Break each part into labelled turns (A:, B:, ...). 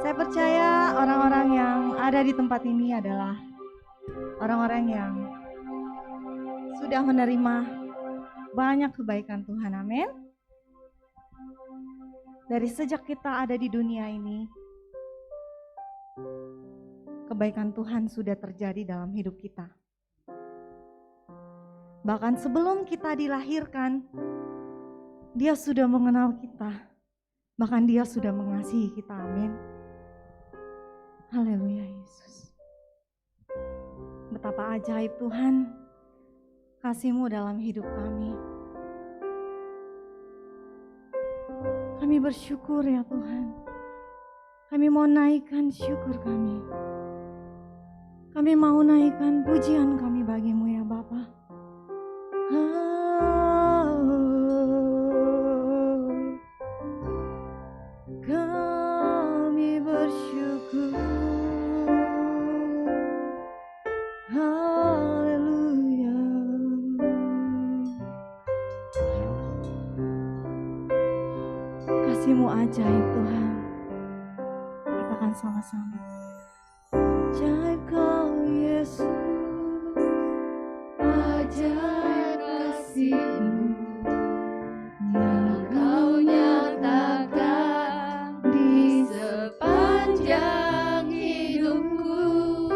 A: Saya percaya orang-orang yang ada di tempat ini adalah orang-orang yang sudah menerima banyak kebaikan Tuhan, amin. Dari sejak kita ada di dunia ini, kebaikan Tuhan sudah terjadi dalam hidup kita. Bahkan sebelum kita dilahirkan, Dia sudah mengenal kita. Bahkan Dia sudah mengasihi kita, amin. Haleluya Yesus. Betapa ajaib Tuhan kasih-Mu dalam hidup kami. Kami bersyukur ya Tuhan. Kami mau naikkan syukur kami. Kami mau naikkan pujian kami bagi-Mu ya Bapa. Kami bersyukur. Haleluya. Kasih-Mu ajaib Tuhan. Katakan sama-sama. Ajaib Kau Yesus, ajaib kasih-Mu yang Kau nyatakan di sepanjang hidupku.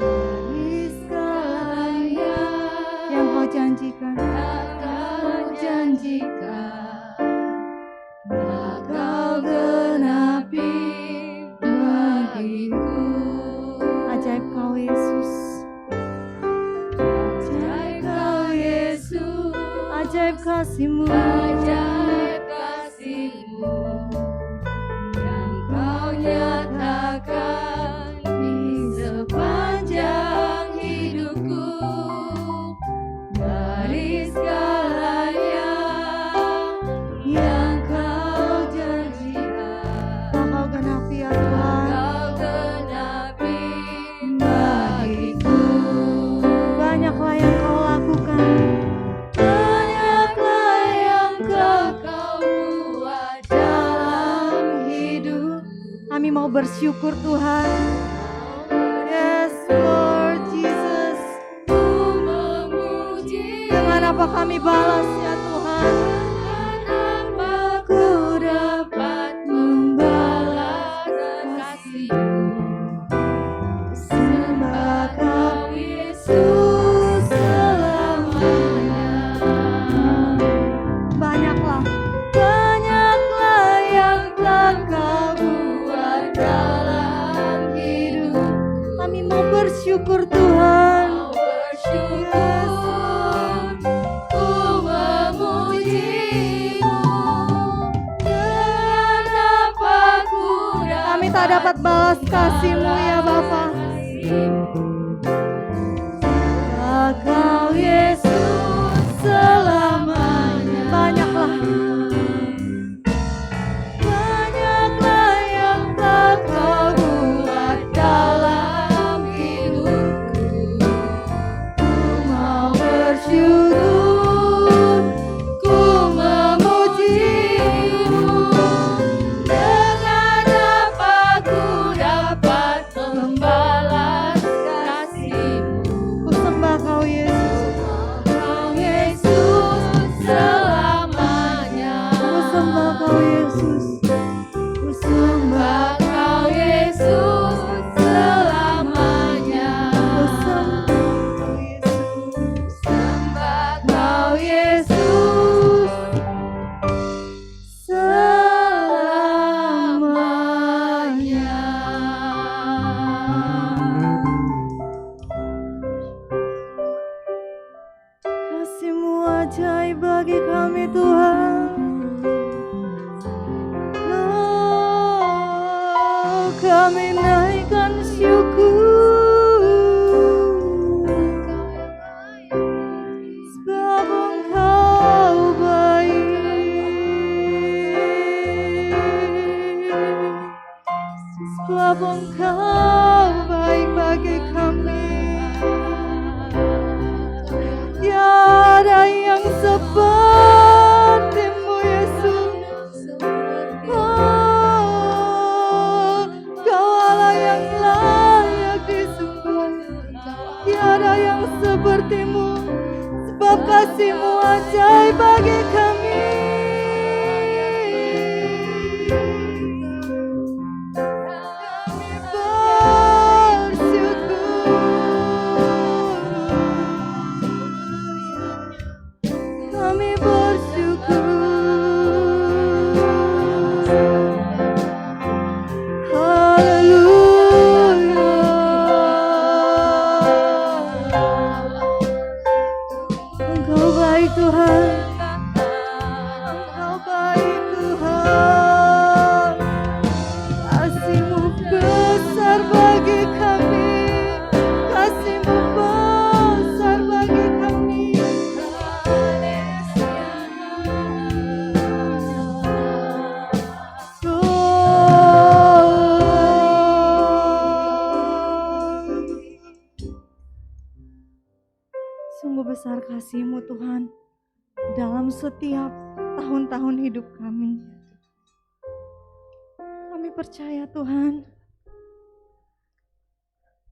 A: Dari segala yang Kau janjikan, Kau janjikan, Kau genapi bagiku. Ajaib Kau Yesus, ajaib Kau Yesus, ajaib kasih-Mu, ajaib kasih-Mu yang Kau nyatakan di sepanjang hidupku. Dari segalanya yang Kau janjikan, Kau genapi ya Tuhan, Kau genapi bagiku. Banyaklah yang Kau lakukan, banyaklah yang Kau buat dalam hidup. Kami mau bersyukur Tuhan. Yes Lord Jesus. Ku memuji. Dengan apa kami balas ya Tuhan? Dengan apa ku dapat membalas kasih-Mu? Sembah Kau Yesus selamanya. Banyaklah yang telah Kau buat dalam hidup. Kami mau bersyukur Tuhan. Yes. Ku memuji-Mu. Dengan apa ku kami tak dapat balas kasih-Mu ya Bapa. Kau Yesus selamanya. Banyaklah yang telah Kau buat dalam hidupku. Ku mau bersyukur, ku memuji-Mu. Dengan apa ku dapat membalas kasih-Mu? Ku sembah Kau Yesus, Kau Yesus selamanya. Ku sembah Kau Yesus, ku sembah Kau Yesus selamanya. Ku sembah Kau Yesus selamanya. Kasih-Mu ajaib bagi kami Tuhan. Kami naikkan syukur, sebab Engkau baik, sebab Engkau baik bagi kami. Tiada yang seperti-Mu Yesus. Oh, kasih-Mu ajaib bagi kami. Kami bersyukur. Engkau baik Tuhan, Engkau baik Tuhan. Kasih-Mu besar bagi kami, kasih-Mu besar bagi kami. Sungguh besar kasih-Mu Tuhan dalam setiap tahun-tahun hidup kami. Kami percaya Tuhan,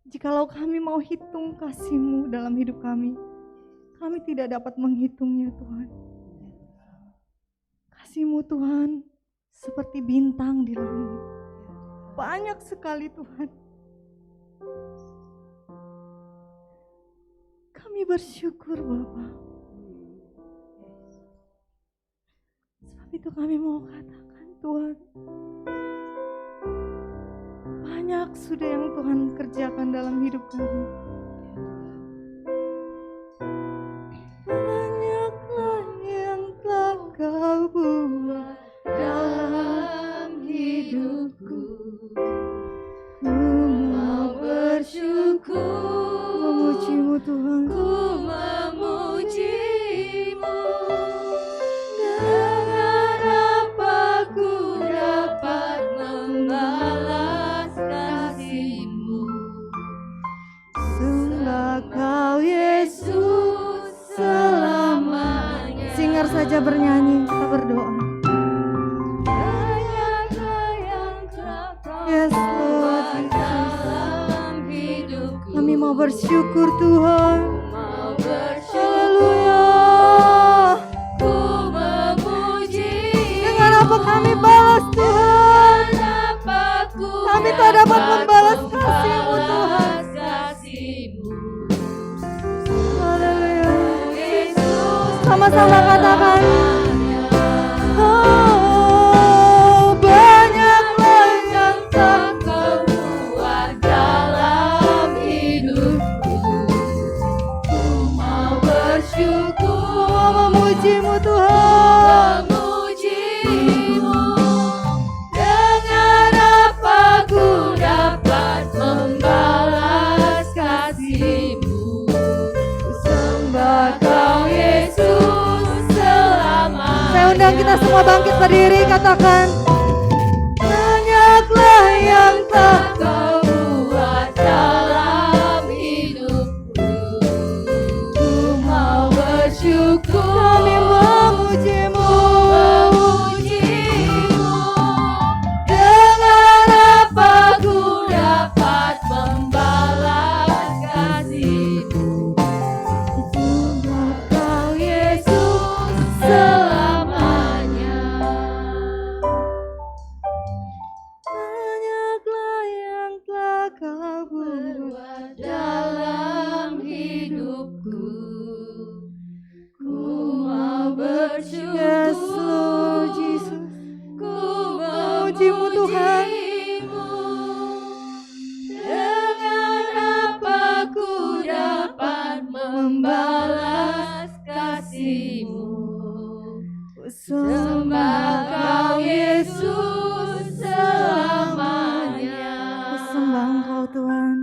A: jikalau kami mau hitung kasih-Mu dalam hidup kami tidak dapat menghitungnya Tuhan. Kasih-Mu Tuhan seperti bintang di langit, banyak sekali Tuhan. Kami bersyukur Bapa. Sebab itu kami mau katakan Tuhan, banyak sudah yang Tuhan kerjakan dalam hidup kami. Banyaklah yang telah Kau buat dalam hidupku. Ku mau bersyukur, memuji-Mu Tuhan. Ku memuji-Mu. Dengan apa ku dapat membalas kasih-Mu? Sembah Kau Yesus selamanya. Singer saja bernyanyi, kita berdoa. Yes Lord Jesus. Kami mau bersyukur Tuhan. Haleluya. Ku memuji. Dengan apa kami balas Tuhan? Kami tak dapat membalas kasih-Mu Tuhan. Haleluya. Sama-sama katakan. Memuji-Mu Tuhan, memuji-Mu. Dengan apa ku dapat membalas kasih-Mu? Ku sembah Kau Yesus selamanya. Saya undang kita semua bangkit berdiri, katakan. Banyaklah yang telah Kau buat dalam hidupku. Ku mau bersyukur. Kami memuji-Mu, memuji-Mu. Dengan apa ku dapat membalas kasih-Mu? Sembah Kau Yesus selamanya. Banyaklah yang telah Kau buat dalam hidupku. Yes Lord Jesus. Ku memuji-Mu Tuhan. Dengan apa ku dapat membalas kasih-Mu? Ku sembah Kau Yesus selamanya. Ku sembah Engkau Tuhan.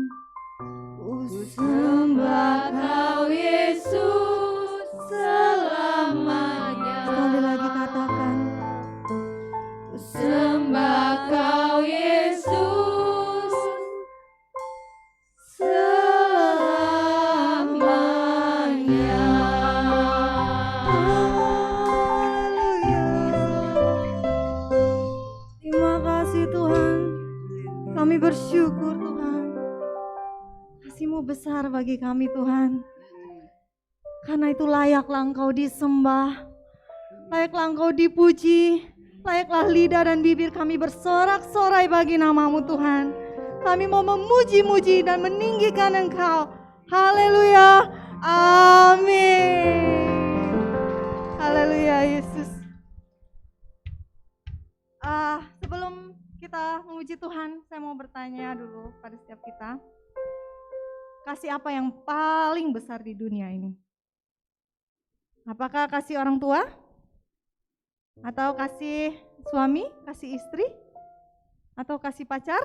A: Ku sembah Kau Yesus selamanya. Sekali lagi katakan. Ku sembah Kau Yesus selamanya. Haleluya. Terima kasih Tuhan. Kami bersyukur Tuhan. Kasih-Mu besar bagi kami Tuhan. Karena itu layaklah Engkau disembah, layaklah Engkau dipuji, layaklah lidah dan bibir kami bersorak-sorai bagi nama-Mu Tuhan. Kami mau memuji-muji dan meninggikan Engkau. Haleluya, amin. Haleluya Yesus. Sebelum kita memuji Tuhan, saya mau bertanya dulu pada setiap kita. Kasih apa yang paling besar di dunia ini? Apakah kasih orang tua? Atau kasih suami, kasih istri? Atau kasih pacar?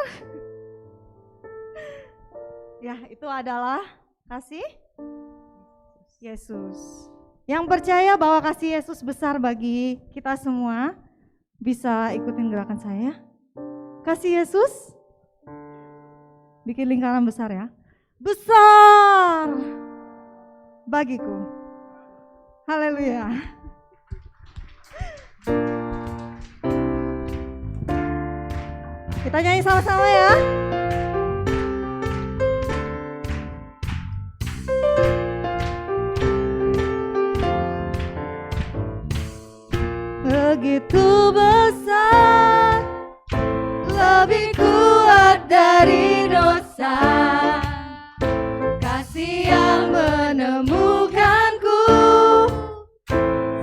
A: Ya, itu adalah kasih Yesus. Yang percaya bahwa kasih Yesus besar bagi kita semua, bisa ikutin gerakan saya. Kasih Yesus bikin lingkaran besar ya. Besar bagiku. Haleluya. Kita nyanyi sama-sama ya. Begitu besar, lebih kuat dari dosa, kasih yang menemukanku,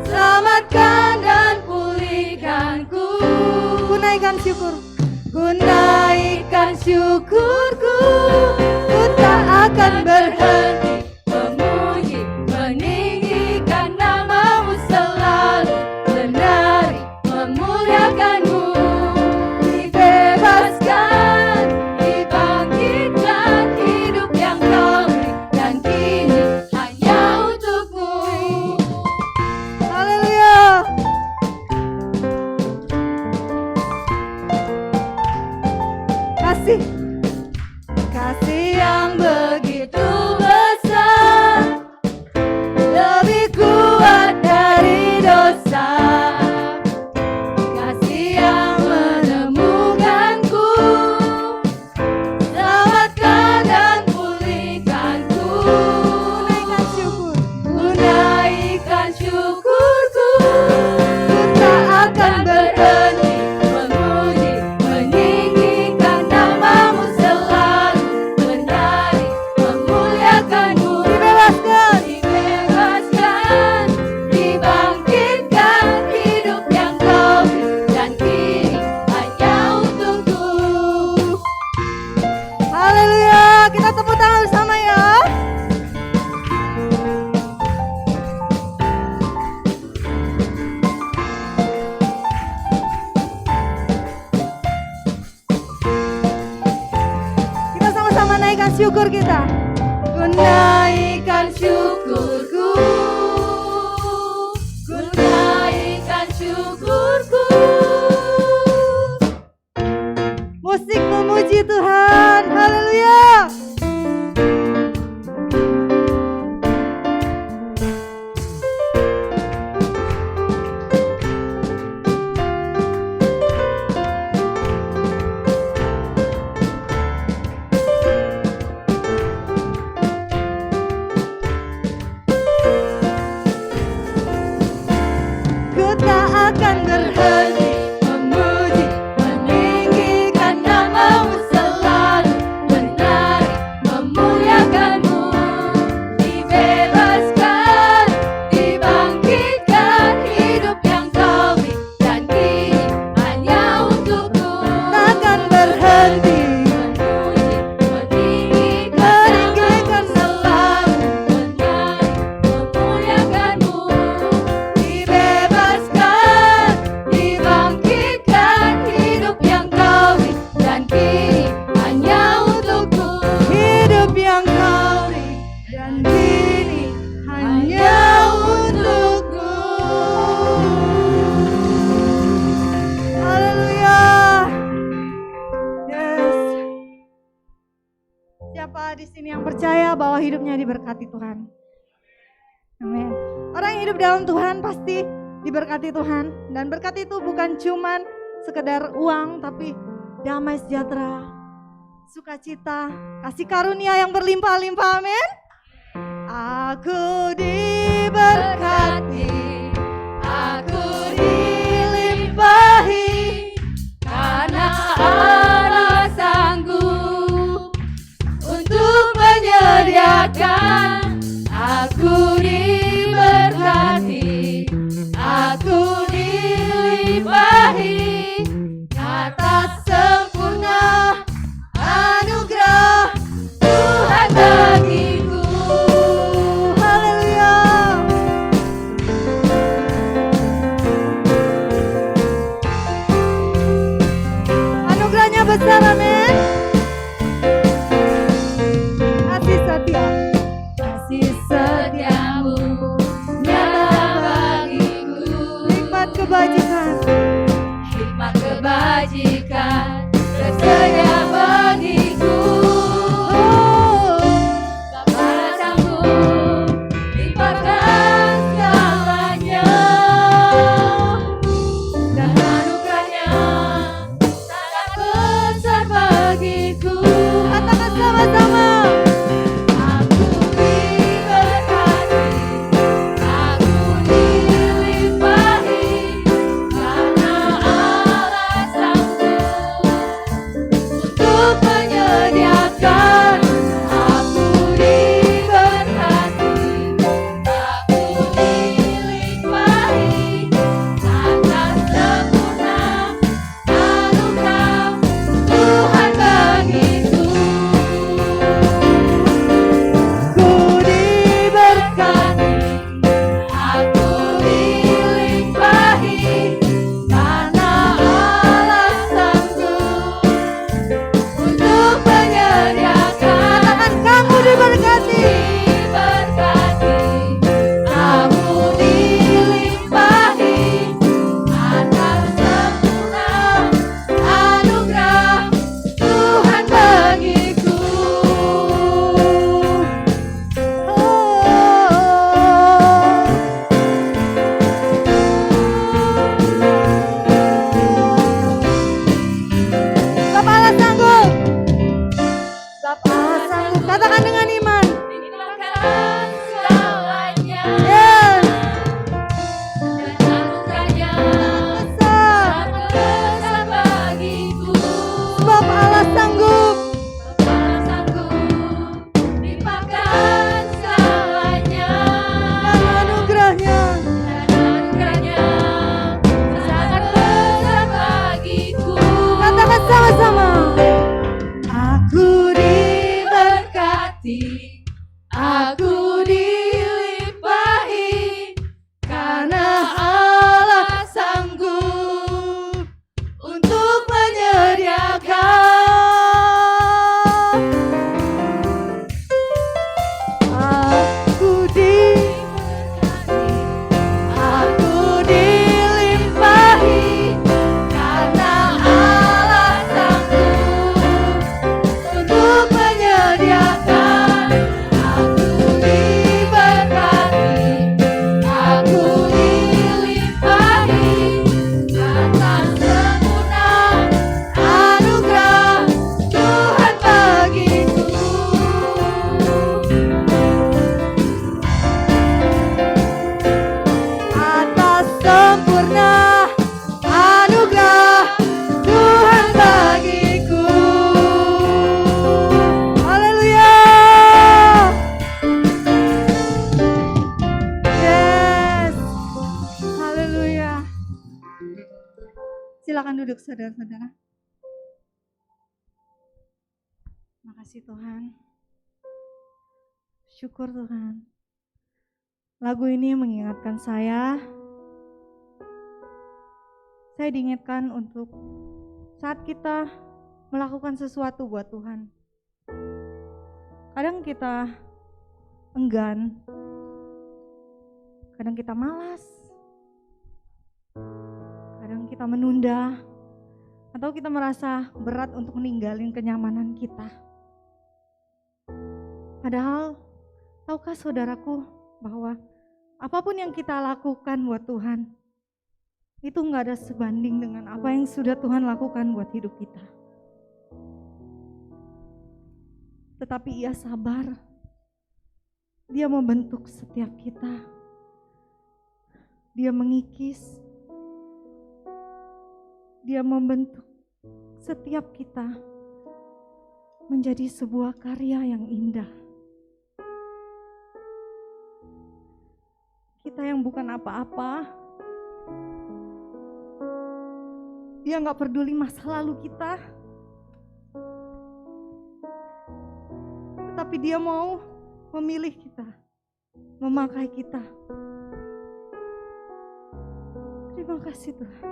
A: selamatkan dan pulihkanku. Ku naikkan syukur, ku naikkan syukurku, ku tak akan berhenti memuji, meninggikan nama-Mu selalu, menari, memuliakan-Mu, dibebaskan, dibangkitkan, hidup yang Kau beri, dan kini hanya untuk-Mu. Haleluya. Kasih yang begitu besar, lebih kuat dari dosa, kasih yang menemukanku, selamatkan dan pulihkanku. Ku naikkan syukurku, ku tak akan berhenti memuji, meninggikan nama-Mu selalu, menari, memuliakan-Mu, dibebaskan, dibangkitkan, hidup yang Kau beri, dan kini hanya untuk-Ku. Haleluya, kita tepuk tangan bersama ya. Kita sama-sama naikkan syukur kita. Ku naikkan syukurku, ku naikkan syukurku. Musik memuji Tuhan, haleluya. Ku tak akan berhenti memuji, meninggikan nama-Mu selalu, menari, memuliakan-Mu, dibebaskan, dibangkitkan, hidup yang Kau beri, dan kini hanya untuk-Ku. Takkan berhenti memuji, meninggikan selalu, menari, memuliakan-Mu, dibebaskan, dibangkitkan, hidup yang Kau beri, dan kini hanya untuk-Ku. Hidup yang Kau beri, dan kini hanya untuk-Ku. Haleluya. Yes. Siapa di sini yang percaya bahwa hidupnya diberkati Tuhan? Amin. Orang yang hidup dalam Tuhan pasti diberkati Tuhan, dan berkat itu bukan cuman sekedar uang, tapi damai sejahtera, sukacita, kasih karunia yang berlimpah-limpah. Amin. Aku diberkati, aku dilimpahi, karena Allah sanggup untuk menyediakan. Aku diberkati, aku dilimpahi, atas sempurna anugerah Tuhan bagiku. Haleluya. Anugerahnya besar, amin. Kasih setia, kasih setiamu nyata bagiku. Hikmat kebajikan, hikmat kebajikan tersedia bagiku. Bapa sanggup limpahkan segalanya, dan anugerahnya sangat besar bagiku. Katakan sama-sama. Aku diberkati, aku dilimpahi, karena Allah sanggup untuk menyediakan. Aku diberkati, aku dilimpahi, atas sempurna anugerah Tuhan bagiku. Ku diberkati, aku dilimpahi, karena Allah sanggup untuk menyediakan. Katakan kamu diberkati. Aku dilimpahi, atas sempurna anugerah Tuhan bagiku. Sebab Allah sanggup. Sebab Allah sanggup. Katakan dengan iman. Limpahkan segalanya, yes. Dan anugerahnya sangat besar bagiku. Sebab Allah sanggup. Sebab Allah sanggup limpahkan segalanya, dan anugerahnya sangat besar bagiku. Katakan sama-sama. Aku diberkati, aku dilimpahi, karena Allah sanggup untuk menyediakan. Aku diberkati, aku dilimpahi, karena Allah sanggup untuk menyediakan. Aku diberkati, aku dilimpahi, atas sempurna anugerah Tuhan bagiku. Atas sempurna anugerah Tuhan bagiku. Haleluya. Yes. Haleluya. Silakan duduk saudara-saudara. Makasih Tuhan. Syukur Tuhan. Lagu ini mengingatkan saya diingatkan untuk saat kita melakukan sesuatu buat Tuhan. Kadang kita enggan, kadang kita malas, kadang kita menunda, atau kita merasa berat untuk meninggalin kenyamanan kita. Padahal, tahukah saudaraku bahwa apapun yang kita lakukan buat Tuhan, itu gak ada sebanding dengan apa yang sudah Tuhan lakukan buat hidup kita. Tetapi Ia sabar Dia membentuk setiap kita. Dia mengikis. Dia membentuk setiap kita menjadi sebuah karya yang indah. Kita yang bukan apa-apa, dia gak peduli masa lalu kita, tetapi dia mau memilih kita, memakai kita. Terima kasih Tuhan.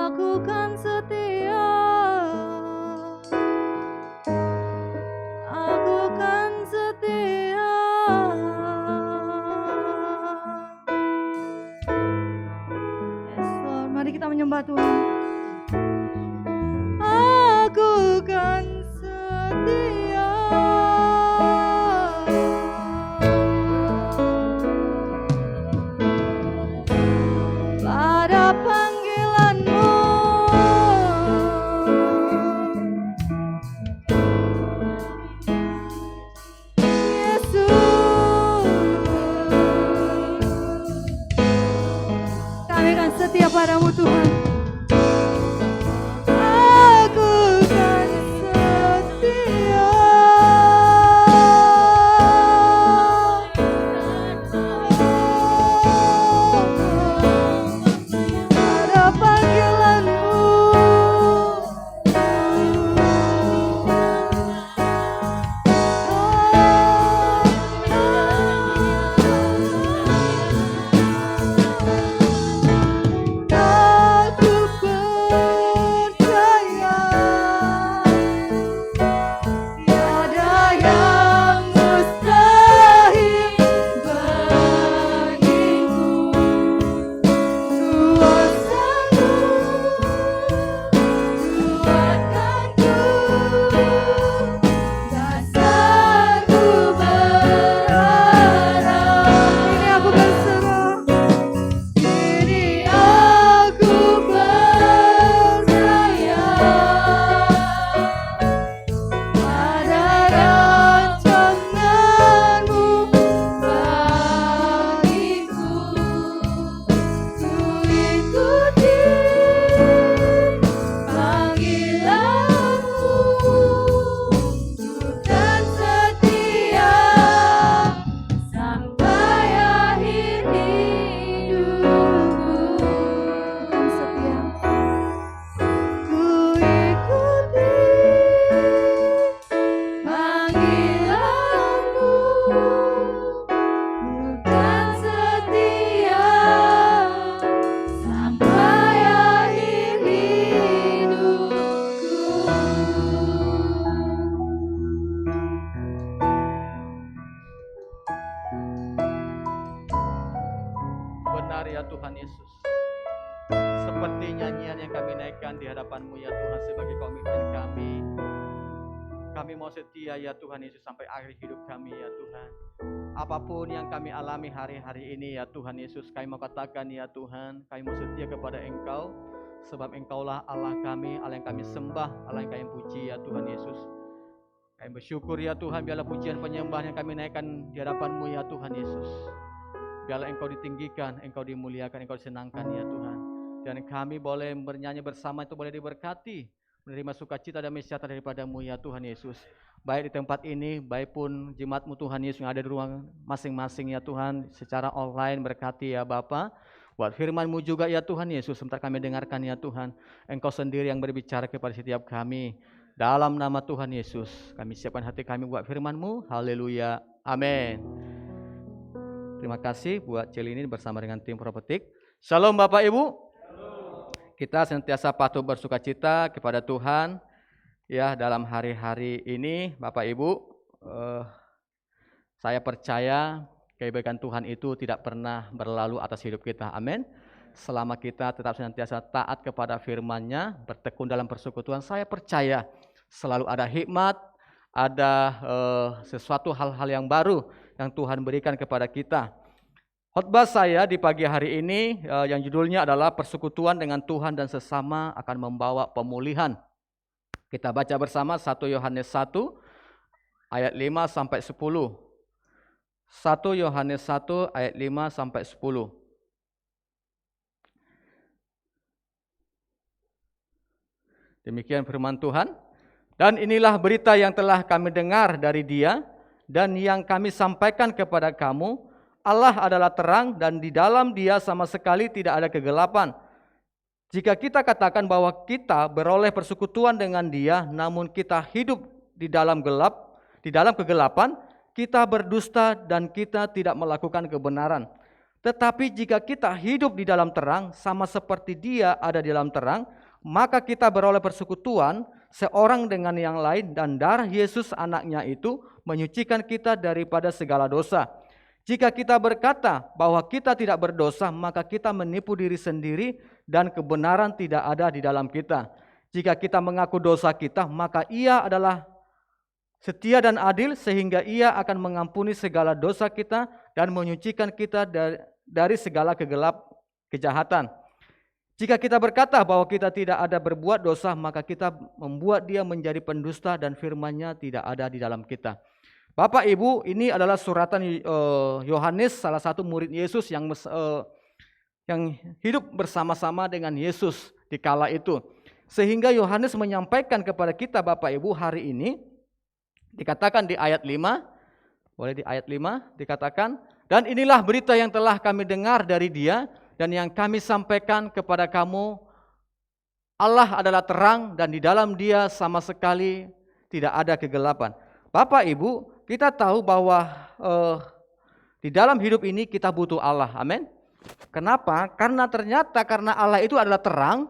A: Aku kan setia, aku kan setia. Yes Lord, mari kita menyembah Tuhan. Aku kan setia pada panggilanmu.
B: Tuhan Yesus. Seperti nyanyian yang kami naikkan di hadapan-Mu ya Tuhan sebagai komitmen kami. Kami mau setia ya Tuhan Yesus sampai akhir hidup kami ya Tuhan. Apapun yang kami alami hari-hari ini ya Tuhan Yesus, kami mau katakan ya Tuhan, kami mau setia kepada Engkau. Sebab Engkaulah Allah kami, Allah yang kami sembah, Allah yang kami puji ya Tuhan Yesus. Kami bersyukur ya Tuhan, biarlah pujian penyembahan yang kami naikkan di hadapan-Mu ya Tuhan Yesus. Biarlah Engkau ditinggikan, Engkau dimuliakan, Engkau disenangkan ya Tuhan. Dan kami boleh bernyanyi bersama itu boleh diberkati, menerima sukacita dan sejahtera daripada-Mu ya Tuhan Yesus. Baik di tempat ini, baik pun jemaat-Mu Tuhan Yesus yang ada di ruang masing-masing ya Tuhan, secara online berkati ya Bapa. Buat firman-Mu juga ya Tuhan Yesus, sebentar kami dengarkan ya Tuhan. Engkau sendiri yang berbicara kepada setiap kami. Dalam nama Tuhan Yesus, kami siapkan hati kami buat firman-Mu. Haleluya. Amin. Terima kasih buat Celini bersama dengan tim Prophetic. Shalom Bapak Ibu. Kita senantiasa patut bersukacita kepada Tuhan ya dalam hari-hari ini Bapak Ibu. Saya percaya kebaikan Tuhan itu tidak pernah berlalu atas hidup kita. Amin. Selama kita tetap senantiasa taat kepada firman-Nya, bertekun dalam persekutuan, saya percaya selalu ada hikmat, ada sesuatu hal-hal yang baru yang Tuhan berikan kepada kita. Khotbah saya di pagi hari ini yang judulnya adalah persekutuan dengan Tuhan dan sesama akan membawa pemulihan. Kita baca bersama 1 Yohanes 1 ayat 5 sampai 10. 1 Yohanes 1 ayat 5 sampai 10. Demikian firman Tuhan. Dan inilah berita yang telah kami dengar dari Dia dan yang kami sampaikan kepada kamu. Allah adalah terang dan di dalam Dia sama sekali tidak ada kegelapan. Jika kita katakan bahwa kita beroleh persekutuan dengan Dia, namun kita hidup di dalam kegelapan, kita berdusta dan kita tidak melakukan kebenaran. Tetapi jika kita hidup di dalam terang, sama seperti Dia ada di dalam terang, maka kita beroleh persekutuan seorang dengan yang lain dan darah Yesus anaknya itu menyucikan kita daripada segala dosa. Jika kita berkata bahwa kita tidak berdosa, maka kita menipu diri sendiri dan kebenaran tidak ada di dalam kita. Jika kita mengaku dosa kita, maka Ia adalah setia dan adil sehingga Ia akan mengampuni segala dosa kita dan menyucikan kita dari segala kejahatan. Jika kita berkata bahwa kita tidak ada berbuat dosa, maka kita membuat Dia menjadi pendusta dan firman-Nya tidak ada di dalam kita. Bapak Ibu, ini adalah suratan Yohanes, salah satu murid Yesus yang hidup bersama-sama dengan Yesus di kala itu. Sehingga Yohanes menyampaikan kepada kita Bapak Ibu hari ini, dikatakan di ayat 5, boleh di ayat 5 dikatakan, dan inilah berita yang telah kami dengar dari Dia dan yang kami sampaikan kepada kamu, Allah adalah terang dan di dalam Dia sama sekali tidak ada kegelapan. Bapak Ibu, kita tahu bahwa di dalam hidup ini kita butuh Allah, amin. Kenapa? Karena ternyata karena Allah itu adalah terang,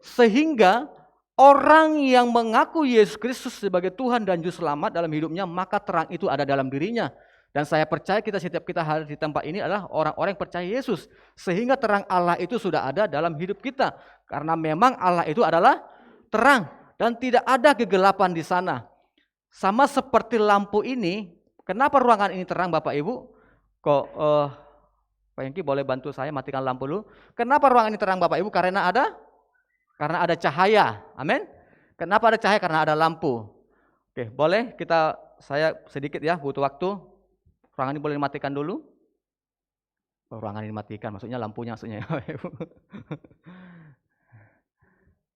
B: sehingga orang yang mengaku Yesus Kristus sebagai Tuhan dan Juru Selamat dalam hidupnya, maka terang itu ada dalam dirinya. Dan saya percaya setiap kita hadir di tempat ini adalah orang-orang yang percaya Yesus, sehingga terang Allah itu sudah ada dalam hidup kita. Karena memang Allah itu adalah terang dan tidak ada kegelapan di sana. Sama seperti lampu ini, kenapa ruangan ini terang Bapak Ibu? Kok Pak Yengki boleh bantu saya matikan lampu dulu? Kenapa ruangan ini terang Bapak Ibu? Karena ada cahaya. Amin. Kenapa ada cahaya? Karena ada lampu. Oke, boleh saya sedikit ya, butuh waktu. Ruangan ini boleh dimatikan dulu. Ruangan ini dimatikan, maksudnya lampunya maksudnya ya Bapak Ibu.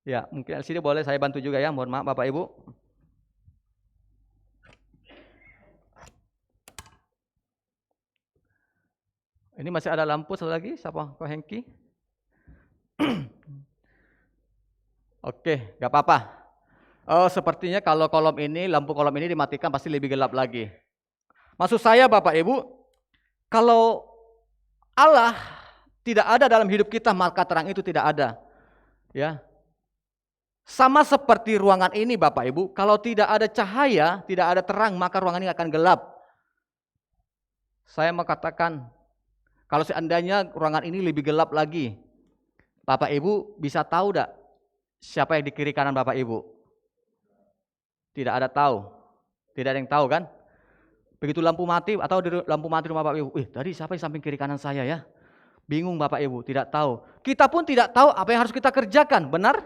B: Ya, mungkin LCD boleh saya bantu juga ya, mohon maaf Bapak Ibu. Ini masih ada lampu satu lagi, siapa? Pak Hengki? Oke, gak apa-apa. Sepertinya kalau lampu kolom ini dimatikan pasti lebih gelap lagi. Maksud saya Bapak Ibu, kalau Allah tidak ada dalam hidup kita, maka terang itu tidak ada. Ya. Sama seperti ruangan ini Bapak Ibu, kalau tidak ada cahaya, tidak ada terang, maka ruangan ini akan gelap. Saya mau katakan, Kalau seandainya ruangan ini lebih gelap lagi, Bapak Ibu bisa tahu enggak siapa yang di kiri kanan Bapak Ibu? Tidak ada tahu. Tidak ada yang tahu kan? Begitu lampu mati atau lampu mati rumah Bapak Ibu, tadi siapa yang samping kiri kanan saya ya? Bingung Bapak Ibu, tidak tahu. Kita pun tidak tahu apa yang harus kita kerjakan, benar?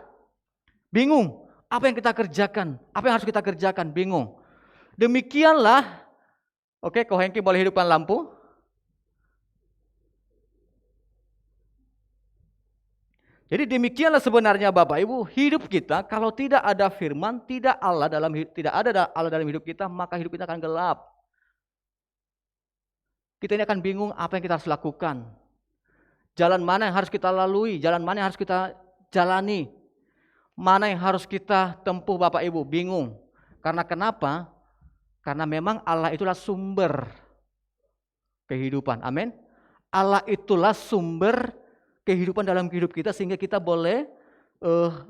B: Bingung. Apa yang kita kerjakan? Apa yang harus kita kerjakan? Bingung. Demikianlah. Oke, Ko Hengki boleh hidupkan lampu. Jadi demikianlah sebenarnya Bapak Ibu, hidup kita kalau tidak ada firman, tidak ada Allah dalam hidup kita, maka hidup kita akan gelap. Kita ini akan bingung apa yang kita harus lakukan. Jalan mana yang harus kita lalui, jalan mana yang harus kita jalani. Mana yang harus kita tempuh Bapak Ibu, bingung. Karena kenapa? Karena memang Allah itulah sumber kehidupan. Amin. Allah itulah sumber kehidupan dalam hidup kita sehingga kita boleh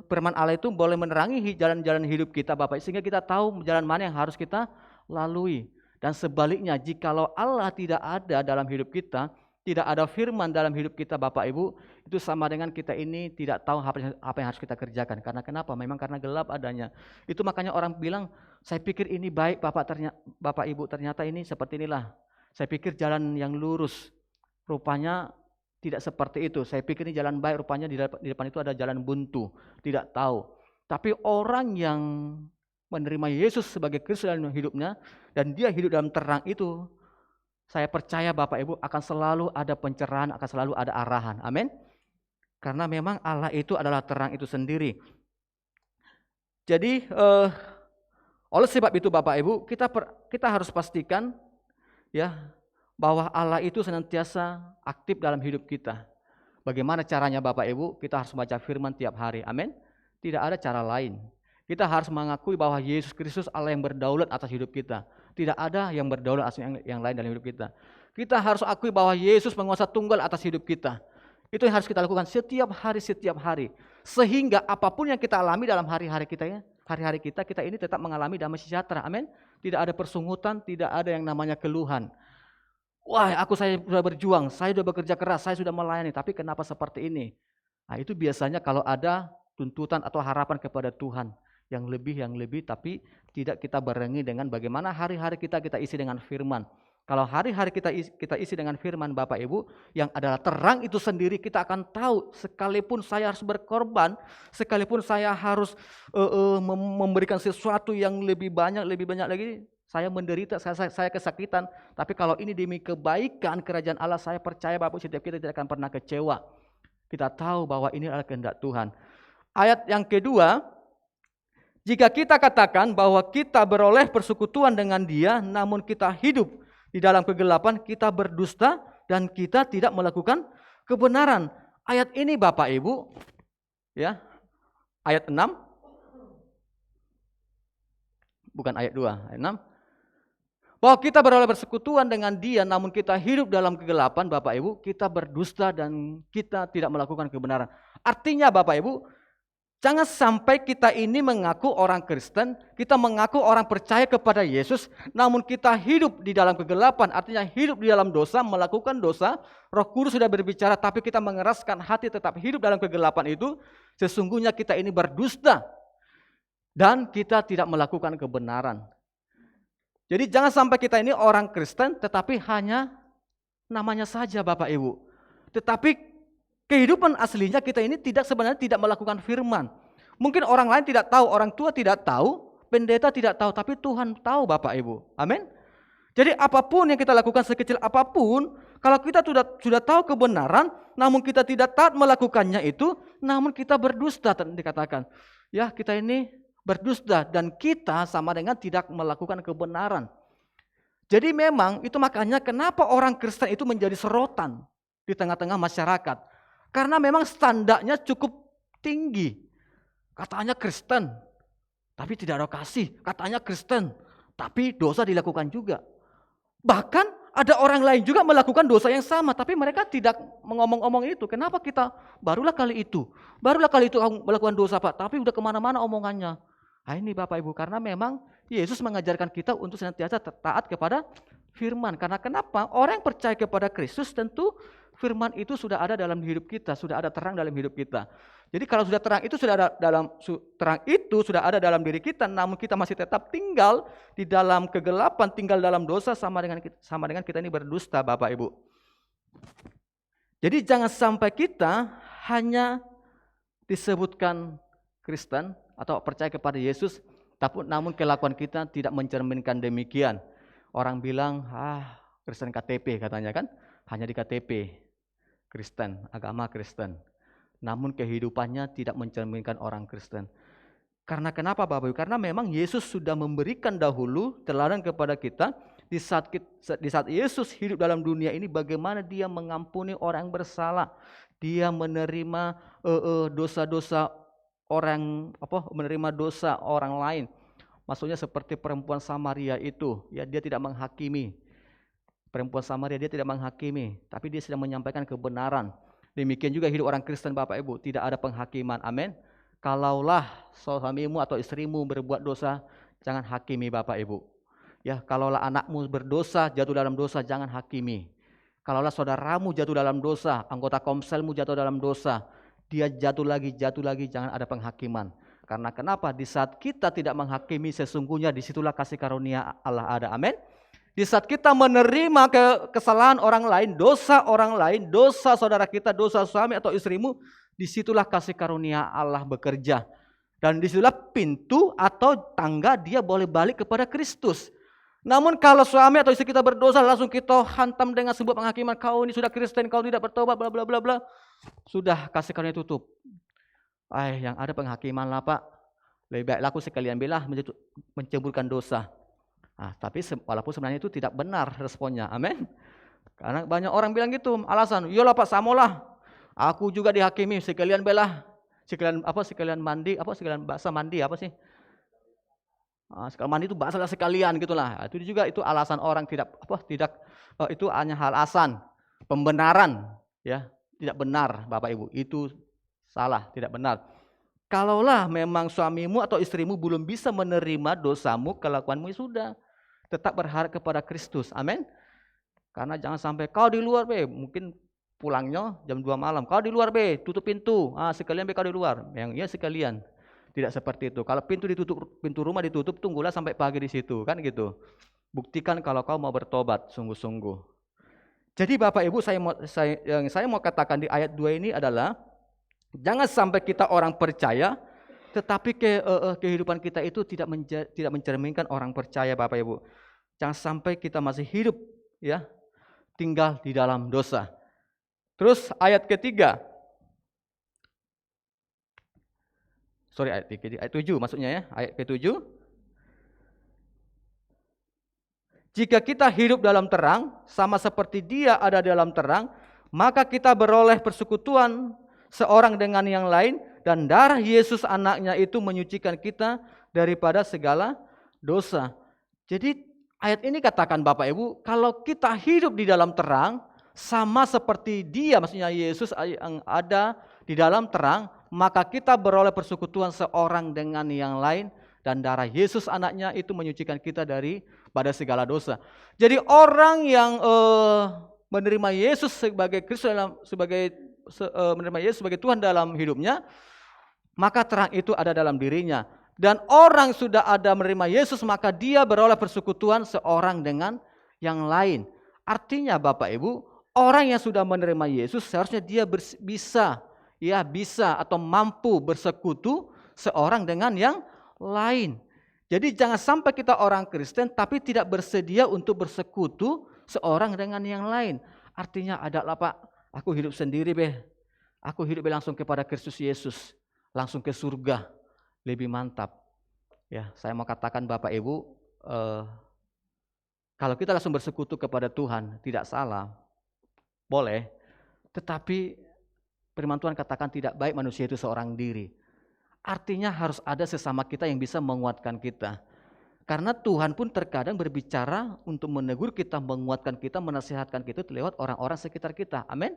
B: firman Allah itu boleh menerangi jalan-jalan hidup kita Bapak, sehingga kita tahu jalan mana yang harus kita lalui. Dan sebaliknya, jikalau Allah tidak ada dalam hidup kita, tidak ada firman dalam hidup kita Bapak Ibu, itu sama dengan kita ini tidak tahu apa yang harus kita kerjakan. Karena kenapa? Memang karena gelap adanya. Itu makanya orang bilang, saya pikir ini baik Bapak Ibu, ternyata ini seperti inilah. Saya pikir jalan yang lurus, rupanya tidak seperti itu. Saya pikir ini jalan baik, rupanya di depan itu ada jalan buntu. Tidak tahu. Tapi orang yang menerima Yesus sebagai Kristus dalam hidupnya, dan dia hidup dalam terang itu, saya percaya Bapak Ibu akan selalu ada pencerahan, akan selalu ada arahan. Amin. Karena memang Allah itu adalah terang itu sendiri. Jadi oleh sebab itu Bapak Ibu, kita harus pastikan ya bahwa Allah itu senantiasa aktif dalam hidup kita. Bagaimana caranya Bapak Ibu? Kita harus baca firman tiap hari. Amin. Tidak ada cara lain. Kita harus mengakui bahwa Yesus Kristus Allah yang berdaulat atas hidup kita. Tidak ada yang berdaulat atas yang lain dalam hidup kita. Kita harus akui bahwa Yesus penguasa tunggal atas hidup kita. Itu yang harus kita lakukan setiap hari. Sehingga apapun yang kita alami dalam hari-hari kita ini tetap mengalami damai sejahtera. Amin. Tidak ada persungutan, tidak ada yang namanya keluhan. Wah, saya sudah berjuang, saya sudah bekerja keras, saya sudah melayani, tapi kenapa seperti ini? Nah, itu biasanya kalau ada tuntutan atau harapan kepada Tuhan yang lebih, tapi tidak kita barengi dengan bagaimana hari-hari kita isi dengan firman. Kalau hari-hari kita isi dengan firman Bapak Ibu, yang adalah terang itu sendiri, kita akan tahu sekalipun saya harus berkorban, sekalipun saya harus memberikan sesuatu yang lebih banyak lagi, saya menderita, saya kesakitan, tapi kalau ini demi kebaikan kerajaan Allah, saya percaya Bapak setiap kita tidak akan pernah kecewa. Kita tahu bahwa ini adalah kehendak Tuhan. Ayat yang kedua, jika kita katakan bahwa kita beroleh persekutuan dengan Dia, namun kita hidup di dalam kegelapan, kita berdusta dan kita tidak melakukan kebenaran. Ayat ini Bapak Ibu, ya, ayat 6, bukan ayat 2, ayat 6. Bahwa kita beroleh persekutuan dengan Dia, namun kita hidup dalam kegelapan, Bapak Ibu, kita berdusta dan kita tidak melakukan kebenaran. Artinya Bapak Ibu, jangan sampai kita ini mengaku orang Kristen, kita mengaku orang percaya kepada Yesus, namun kita hidup di dalam kegelapan, artinya hidup di dalam dosa, melakukan dosa. Roh Kudus sudah berbicara, tapi kita mengeraskan hati tetap hidup dalam kegelapan itu. Sesungguhnya kita ini berdusta dan kita tidak melakukan kebenaran. Jadi jangan sampai kita ini orang Kristen, tetapi hanya namanya saja Bapak Ibu. Tetapi kehidupan aslinya kita ini sebenarnya tidak melakukan firman. Mungkin orang lain tidak tahu, orang tua tidak tahu, pendeta tidak tahu, tapi Tuhan tahu Bapak Ibu. Amin. Jadi apapun yang kita lakukan, sekecil apapun, kalau kita sudah tahu kebenaran, namun kita tidak taat melakukannya itu, namun kita berdusta, dikatakan. Ya, kita ini berdusta dan kita sama dengan tidak melakukan kebenaran. Jadi memang itu makanya kenapa orang Kristen itu menjadi sorotan di tengah-tengah masyarakat. Karena memang standarnya cukup tinggi. Katanya Kristen, tapi tidak ada kasih. Katanya Kristen, tapi dosa dilakukan juga. Bahkan ada orang lain juga melakukan dosa yang sama, tapi mereka tidak mengomong-omong itu. Kenapa kita barulah kali itu melakukan dosa Pak, tapi udah kemana-mana omongannya. Nah ini Bapak Ibu, karena memang Yesus mengajarkan kita untuk senantiasa taat kepada firman. Karena kenapa? Orang yang percaya kepada Kristus tentu firman itu sudah ada dalam hidup kita, sudah ada terang dalam hidup kita. Jadi kalau sudah terang itu sudah ada dalam diri kita, namun kita masih tetap tinggal di dalam kegelapan, tinggal dalam dosa, sama dengan kita ini berdusta, Bapak Ibu. Jadi jangan sampai kita hanya disebutkan Kristen atau percaya kepada Yesus, namun kelakuan kita tidak mencerminkan demikian. Orang bilang, Kristen KTP katanya kan, hanya di KTP Kristen, agama Kristen. Namun kehidupannya tidak mencerminkan orang Kristen. Karena kenapa Bapak Ibu? Karena memang Yesus sudah memberikan dahulu teladan kepada kita di saat Yesus hidup dalam dunia ini, bagaimana dia mengampuni orang bersalah. Dia menerima dosa-dosa menerima dosa orang lain. Maksudnya seperti perempuan Samaria itu, ya, dia tidak menghakimi. Perempuan Samaria dia tidak menghakimi, tapi dia sedang menyampaikan kebenaran. Demikian juga hidup orang Kristen Bapak Ibu, tidak ada penghakiman. Amin. Kalaulah suamimu atau istrimu berbuat dosa, jangan hakimi Bapak Ibu. Ya, kalaulah anakmu berdosa, jatuh dalam dosa, jangan hakimi. Kalaulah saudaramu jatuh dalam dosa, anggota komselmu jatuh dalam dosa, dia jatuh lagi, jangan ada penghakiman. Karena kenapa? Di saat kita tidak menghakimi, sesungguhnya disitulah kasih karunia Allah ada. Amin. Di saat kita menerima kesalahan orang lain, dosa saudara kita, dosa suami atau istrimu, disitulah kasih karunia Allah bekerja. Dan disitulah pintu atau tangga dia boleh balik kepada Kristus. Namun kalau suami atau istri kita berdosa, langsung kita hantam dengan sebuah penghakiman, kau ini sudah Kristen, kau tidak bertobat, bla bla bla bla. Sudah, kasih karunia tutup. Yang ada penghakiman lah Pak. Lebih baik laku sekalian belah menceburkan dosa. Tapi walaupun sebenarnya itu tidak benar responnya. Amin. Karena banyak orang bilang gitu, alasan, iyalah Pak, samalah. Aku juga dihakimi, sekalian belah. Sekalian mandi, sekalian basah mandi, apa sih? Sekalian mandi itu basah sekalian gitulah. Itu alasan orang itu hanya alasan pembenaran, ya. Tidak benar Bapak Ibu, itu salah, tidak benar. Kalaulah memang suamimu atau istrimu belum bisa menerima dosamu, kelakuanmu, sudah. Tetap berharap kepada Kristus. Amin. Karena jangan sampai kau di luar mungkin pulangnya jam 2 malam. Kau di luar tutup pintu. Sekalian kau di luar. Yang iya sekalian. Tidak seperti itu. Kalau pintu rumah ditutup, tunggulah sampai pagi di situ, kan gitu. Buktikan kalau kau mau bertobat sungguh-sungguh. Jadi Bapak Ibu, yang saya mau katakan di ayat 2 ini adalah, jangan sampai kita orang percaya, tetapi kehidupan kita itu tidak mencerminkan orang percaya Bapak Ibu. Jangan sampai kita masih hidup, ya, tinggal di dalam dosa. Terus ayat ketiga. Ayat 7 maksudnya ya, ayat ke-7. Jika kita hidup dalam terang, sama seperti Dia ada dalam terang, maka kita beroleh persekutuan seorang dengan yang lain, dan darah Yesus anaknya itu menyucikan kita daripada segala dosa. Jadi ayat ini katakan Bapak Ibu, kalau kita hidup di dalam terang, sama seperti Dia, maksudnya Yesus yang ada di dalam terang, maka kita beroleh persekutuan seorang dengan yang lain, dan darah Yesus anaknya itu menyucikan kita daripada segala dosa. Jadi orang yang menerima Yesus sebagai Kristus, menerima Yesus sebagai Tuhan dalam hidupnya, maka terang itu ada dalam dirinya. Dan orang sudah ada menerima Yesus, maka dia beroleh persekutuan seorang dengan yang lain. Artinya Bapak Ibu, orang yang sudah menerima Yesus seharusnya dia bisa atau mampu bersekutu seorang dengan yang lain. Jadi jangan sampai kita orang Kristen tapi tidak bersedia untuk bersekutu seorang dengan yang lain. Artinya adalah Pak, aku hidup sendiri aku hidup langsung kepada Kristus Yesus, langsung ke surga, lebih mantap. Ya, saya mau katakan Bapak Ibu, kalau kita langsung bersekutu kepada Tuhan tidak salah, boleh. Tetapi firman Tuhan katakan tidak baik manusia itu seorang diri. Artinya harus ada sesama kita yang bisa menguatkan kita. Karena Tuhan pun terkadang berbicara untuk menegur kita, menguatkan kita, menasihatkan kita lewat orang-orang sekitar kita. Amin.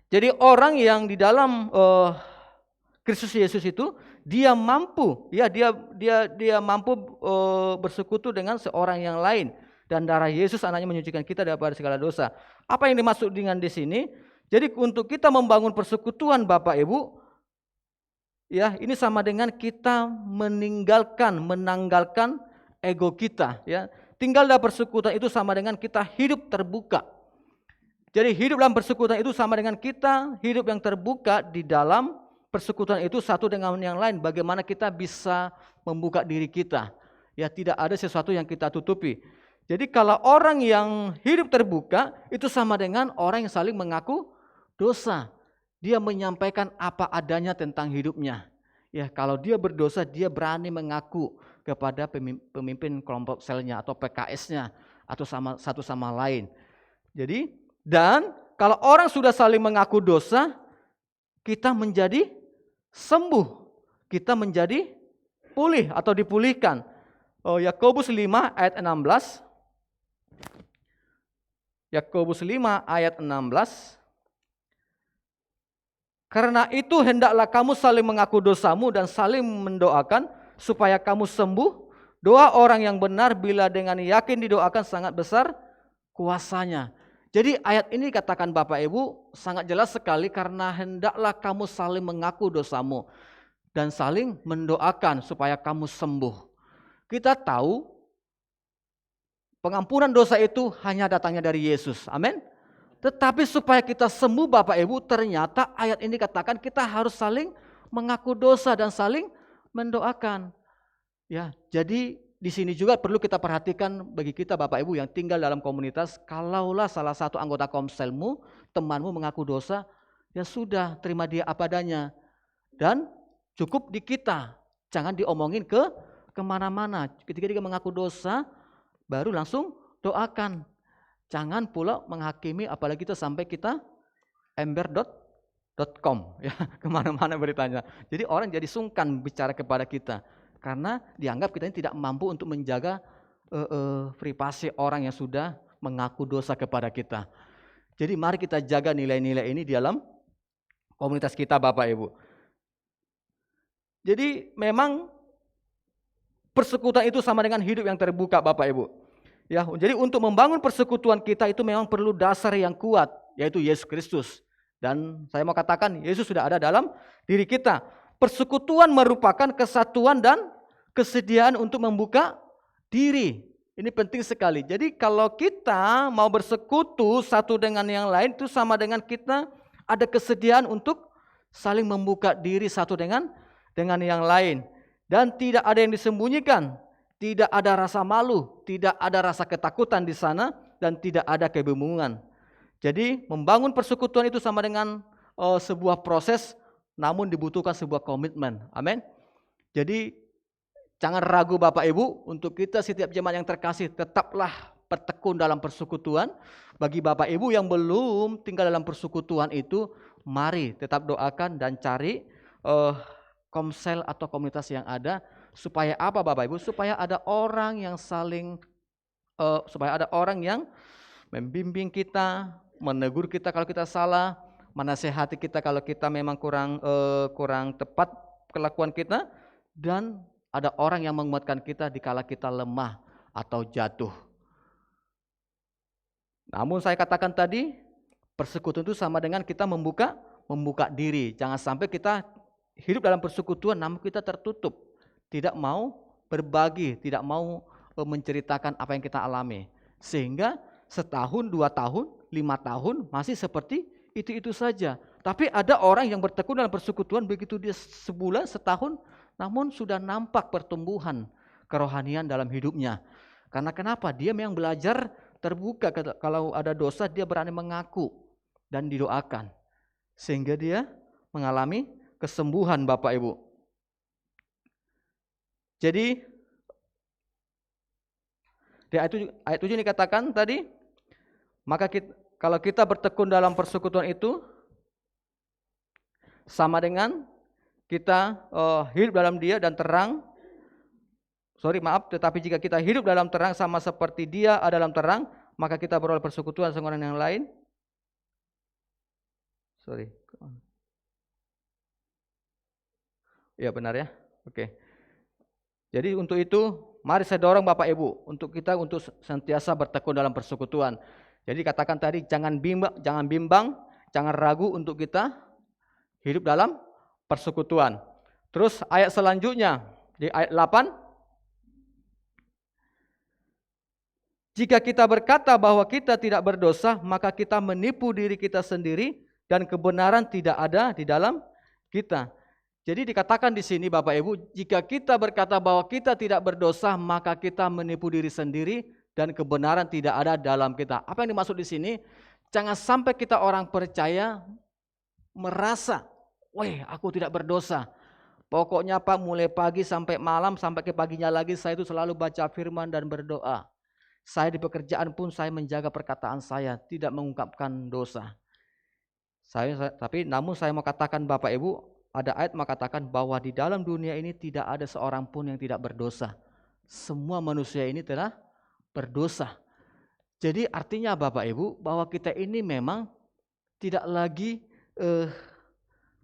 B: Jadi orang yang di dalam Kristus Yesus itu dia mampu, dia mampu bersekutu dengan seorang yang lain. dan darah Yesus anaknya menyucikan kita daripada segala dosa. Apa yang dimaksud dengan di sini? Jadi untuk kita membangun persekutuan Bapak Ibu, ya, ini sama dengan kita menanggalkan ego kita, ya. Tinggal dalam persekutuan itu sama dengan kita hidup terbuka. Jadi hidup dalam persekutuan itu sama dengan kita hidup yang terbuka di dalam persekutuan itu satu dengan yang lain. Bagaimana kita bisa membuka diri kita. Ya, tidak ada sesuatu yang kita tutupi. Jadi kalau orang yang hidup terbuka itu sama dengan orang yang saling mengaku dosa. Dia menyampaikan apa adanya tentang hidupnya. Ya, kalau dia berdosa, dia berani mengaku kepada pemimpin kelompok selnya atau PKS-nya atau satu sama lain. Jadi, dan kalau orang sudah saling mengaku dosa, kita menjadi sembuh. Kita menjadi pulih atau dipulihkan. Yakobus 5 ayat 16. Yakobus 5 ayat 16. Karena itu hendaklah kamu saling mengaku dosamu dan saling mendoakan supaya kamu sembuh. Doa orang yang benar bila dengan yakin didoakan sangat besar kuasanya. Jadi ayat ini katakan Bapak Ibu sangat jelas sekali, karena hendaklah kamu saling mengaku dosamu dan saling mendoakan supaya kamu sembuh. Kita tahu pengampunan dosa itu hanya datangnya dari Yesus. Amin. Tetapi supaya kita sembuh Bapak Ibu, ternyata ayat ini katakan kita harus saling mengaku dosa dan saling mendoakan. Ya, jadi di sini juga perlu kita perhatikan bagi kita Bapak Ibu yang tinggal dalam komunitas, kalaulah salah satu anggota komselmu, temanmu mengaku dosa, ya sudah, terima dia apa adanya. Dan cukup di kita, jangan diomongin ke kemana-mana. Ketika dia mengaku dosa, baru langsung doakan. Jangan pula menghakimi, apalagi kita sampai kita ember.com ya, kemana-mana beritanya. Jadi orang jadi sungkan bicara kepada kita karena dianggap kita ini tidak mampu untuk menjaga privasi orang yang sudah mengaku dosa kepada kita. Jadi mari kita jaga nilai-nilai ini di dalam komunitas kita Bapak Ibu. Jadi memang persekutuan itu sama dengan hidup yang terbuka Bapak Ibu. Ya, jadi untuk membangun persekutuan kita itu memang perlu dasar yang kuat, yaitu Yesus Kristus. Dan saya mau katakan Yesus sudah ada dalam diri kita. Persekutuan merupakan kesatuan dan kesediaan untuk membuka diri. Ini penting sekali. Jadi kalau kita mau bersekutu satu dengan yang lain, itu sama dengan kita ada kesediaan untuk saling membuka diri satu dengan yang lain. Dan tidak ada yang disembunyikan. Tidak ada rasa malu, tidak ada rasa ketakutan di sana, dan tidak ada kebingungan. Jadi membangun persekutuan itu sama dengan sebuah proses, namun dibutuhkan sebuah komitmen. Amin. Jadi jangan ragu Bapak Ibu, untuk kita setiap jemaat yang terkasih tetaplah bertekun dalam persekutuan. Bagi Bapak Ibu yang belum tinggal dalam persekutuan itu, mari tetap doakan dan cari komsel atau komunitas yang ada. Supaya apa Bapak Ibu? Supaya ada orang yang supaya ada orang yang membimbing kita, menegur kita kalau kita salah, menasehati kita kalau kita memang kurang tepat kelakuan kita, dan ada orang yang menguatkan kita dikala kita lemah atau jatuh. Namun saya katakan tadi, persekutuan itu sama dengan kita membuka diri. Jangan sampai kita hidup dalam persekutuan namun kita tertutup. Tidak mau berbagi, tidak mau menceritakan apa yang kita alami. Sehingga setahun, 2 tahun, 5 tahun masih seperti itu saja. Tapi ada orang yang bertekun dalam persekutuan, begitu dia sebulan, setahun, namun sudah nampak pertumbuhan kerohanian dalam hidupnya. Karena kenapa? Dia memang belajar terbuka, kalau ada dosa dia berani mengaku dan didoakan. Sehingga dia mengalami kesembuhan Bapak Ibu. Jadi di ayat 7 dikatakan tadi, maka kalau kita bertekun dalam persekutuan itu sama dengan kita hidup dalam Dia dan terang. Tetapi jika kita hidup dalam terang sama seperti Dia ada dalam terang, maka kita beroleh persekutuan dengan yang lain. Ya benar ya. Oke. Jadi untuk itu mari saya dorong Bapak Ibu untuk kita untuk senantiasa bertekun dalam persekutuan. Jadi katakan tadi jangan bimbang, jangan ragu untuk kita hidup dalam persekutuan. Terus ayat selanjutnya di ayat 8. Jika kita berkata bahwa kita tidak berdosa, maka kita menipu diri kita sendiri dan kebenaran tidak ada di dalam kita. Jadi dikatakan di sini Bapak Ibu, jika kita berkata bahwa kita tidak berdosa, maka kita menipu diri sendiri dan kebenaran tidak ada dalam kita. Apa yang dimaksud di sini? Jangan sampai kita orang percaya merasa, weh aku tidak berdosa. Pokoknya Pak mulai pagi sampai malam, sampai ke paginya lagi saya itu selalu baca firman dan berdoa. Saya di pekerjaan pun saya menjaga perkataan saya, tidak mengungkapkan dosa. Tapi namun saya mau katakan Bapak Ibu, ada ayat mengatakan bahwa di dalam dunia ini tidak ada seorang pun yang tidak berdosa. Semua manusia ini telah berdosa. Jadi artinya Bapak Ibu bahwa kita ini memang tidak lagi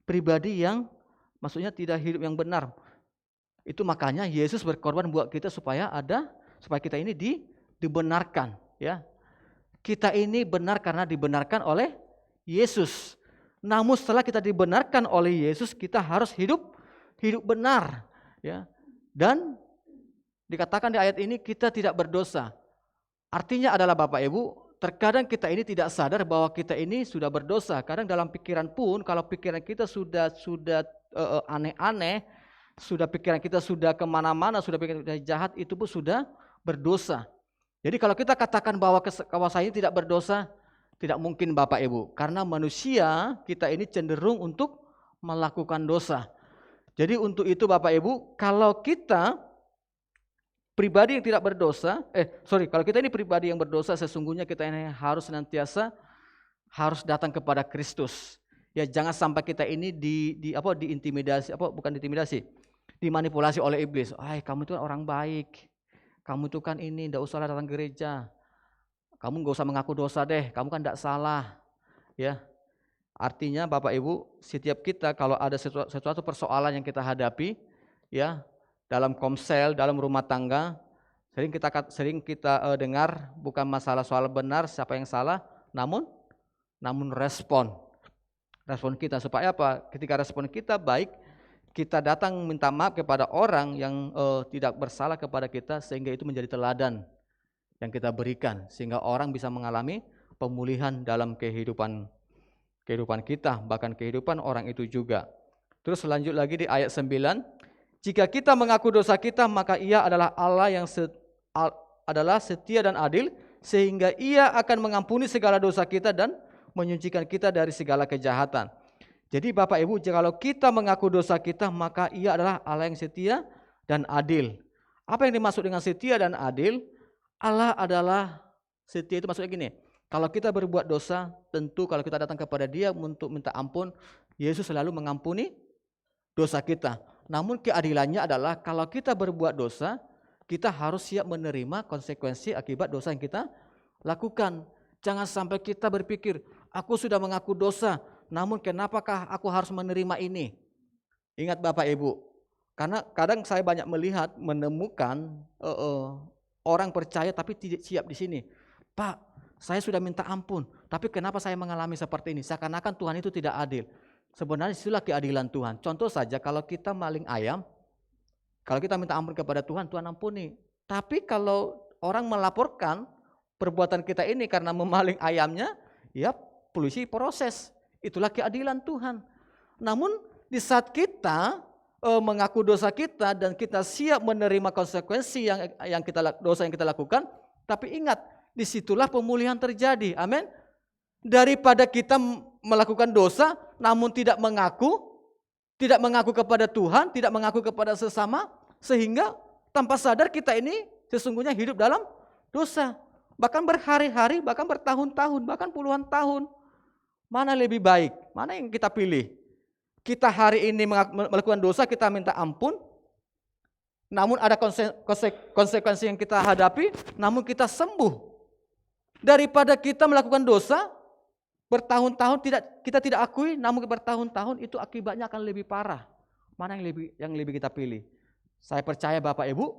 B: pribadi yang maksudnya tidak hidup yang benar. Itu makanya Yesus berkorban buat kita supaya kita ini dibenarkan, ya. Kita ini benar karena dibenarkan oleh Yesus. Namun setelah kita dibenarkan oleh Yesus, kita harus hidup benar, ya. Dan dikatakan di ayat ini kita tidak berdosa. Artinya adalah Bapak Ibu, terkadang kita ini tidak sadar bahwa kita ini sudah berdosa. Kadang dalam pikiran pun, kalau pikiran kita sudah aneh-aneh, pikiran kita sudah kemana-mana, sudah pikiran kita jahat, itu pun sudah berdosa. Jadi kalau kita katakan bahwa saya ini tidak berdosa, tidak mungkin Bapak Ibu, karena manusia kita ini cenderung untuk melakukan dosa. Jadi untuk itu Bapak Ibu, kalau kita pribadi yang tidak berdosa, kalau kita ini pribadi yang berdosa, sesungguhnya kita ini harus senantiasa harus datang kepada Kristus. Ya jangan sampai kita ini diintimidasi, dimanipulasi oleh iblis. Kamu itu orang baik, kamu itu kan ini, tidak usah datang gereja. Kamu nggak usah mengaku dosa deh, kamu kan tidak salah, ya. Artinya Bapak Ibu, setiap kita kalau ada sesuatu persoalan yang kita hadapi, ya, dalam komsel, dalam rumah tangga, sering kita dengar bukan masalah soal benar siapa yang salah, namun respon kita supaya apa? Ketika respon kita baik, kita datang minta maaf kepada orang yang tidak bersalah kepada kita sehingga itu menjadi teladan yang kita berikan sehingga orang bisa mengalami pemulihan dalam kehidupan kita, bahkan kehidupan orang itu juga. Terus lanjut lagi di ayat 9, jika kita mengaku dosa kita maka Ia adalah Allah yang adalah setia dan adil sehingga Ia akan mengampuni segala dosa kita dan menyucikan kita dari segala kejahatan. Jadi Bapak Ibu, kalau kita mengaku dosa kita maka Ia adalah Allah yang setia dan adil. Apa yang dimaksud dengan setia dan adil? Allah adalah setia itu maksudnya gini, kalau kita berbuat dosa, tentu kalau kita datang kepada Dia untuk minta ampun, Yesus selalu mengampuni dosa kita. Namun keadilannya adalah kalau kita berbuat dosa, kita harus siap menerima konsekuensi akibat dosa yang kita lakukan. Jangan sampai kita berpikir, aku sudah mengaku dosa, namun kenapakah aku harus menerima ini? Ingat Bapak Ibu, karena kadang saya banyak menemukan orang percaya tapi tidak siap di sini. Pak, saya sudah minta ampun, tapi kenapa saya mengalami seperti ini? Seakan-akan Tuhan itu tidak adil. Sebenarnya itulah keadilan Tuhan. Contoh saja kalau kita maling ayam, kalau kita minta ampun kepada Tuhan, Tuhan ampuni. Tapi kalau orang melaporkan perbuatan kita ini karena memaling ayamnya, ya polisi proses. Itulah keadilan Tuhan. Namun di saat kita mengaku dosa kita dan kita siap menerima konsekuensi dosa yang kita lakukan, tapi ingat, disitulah pemulihan terjadi. Amin. Daripada kita melakukan dosa namun tidak mengaku kepada Tuhan, tidak mengaku kepada sesama, sehingga tanpa sadar kita ini sesungguhnya hidup dalam dosa. Bahkan berhari-hari, bahkan bertahun-tahun, bahkan puluhan tahun. Mana lebih baik? Mana yang kita pilih? Kita hari ini melakukan dosa, kita minta ampun, namun ada konsekuensi yang kita hadapi, namun kita sembuh. Daripada kita melakukan dosa, bertahun-tahun kita tidak akui, namun bertahun-tahun itu akibatnya akan lebih parah. Mana yang lebih kita pilih? Saya percaya Bapak Ibu,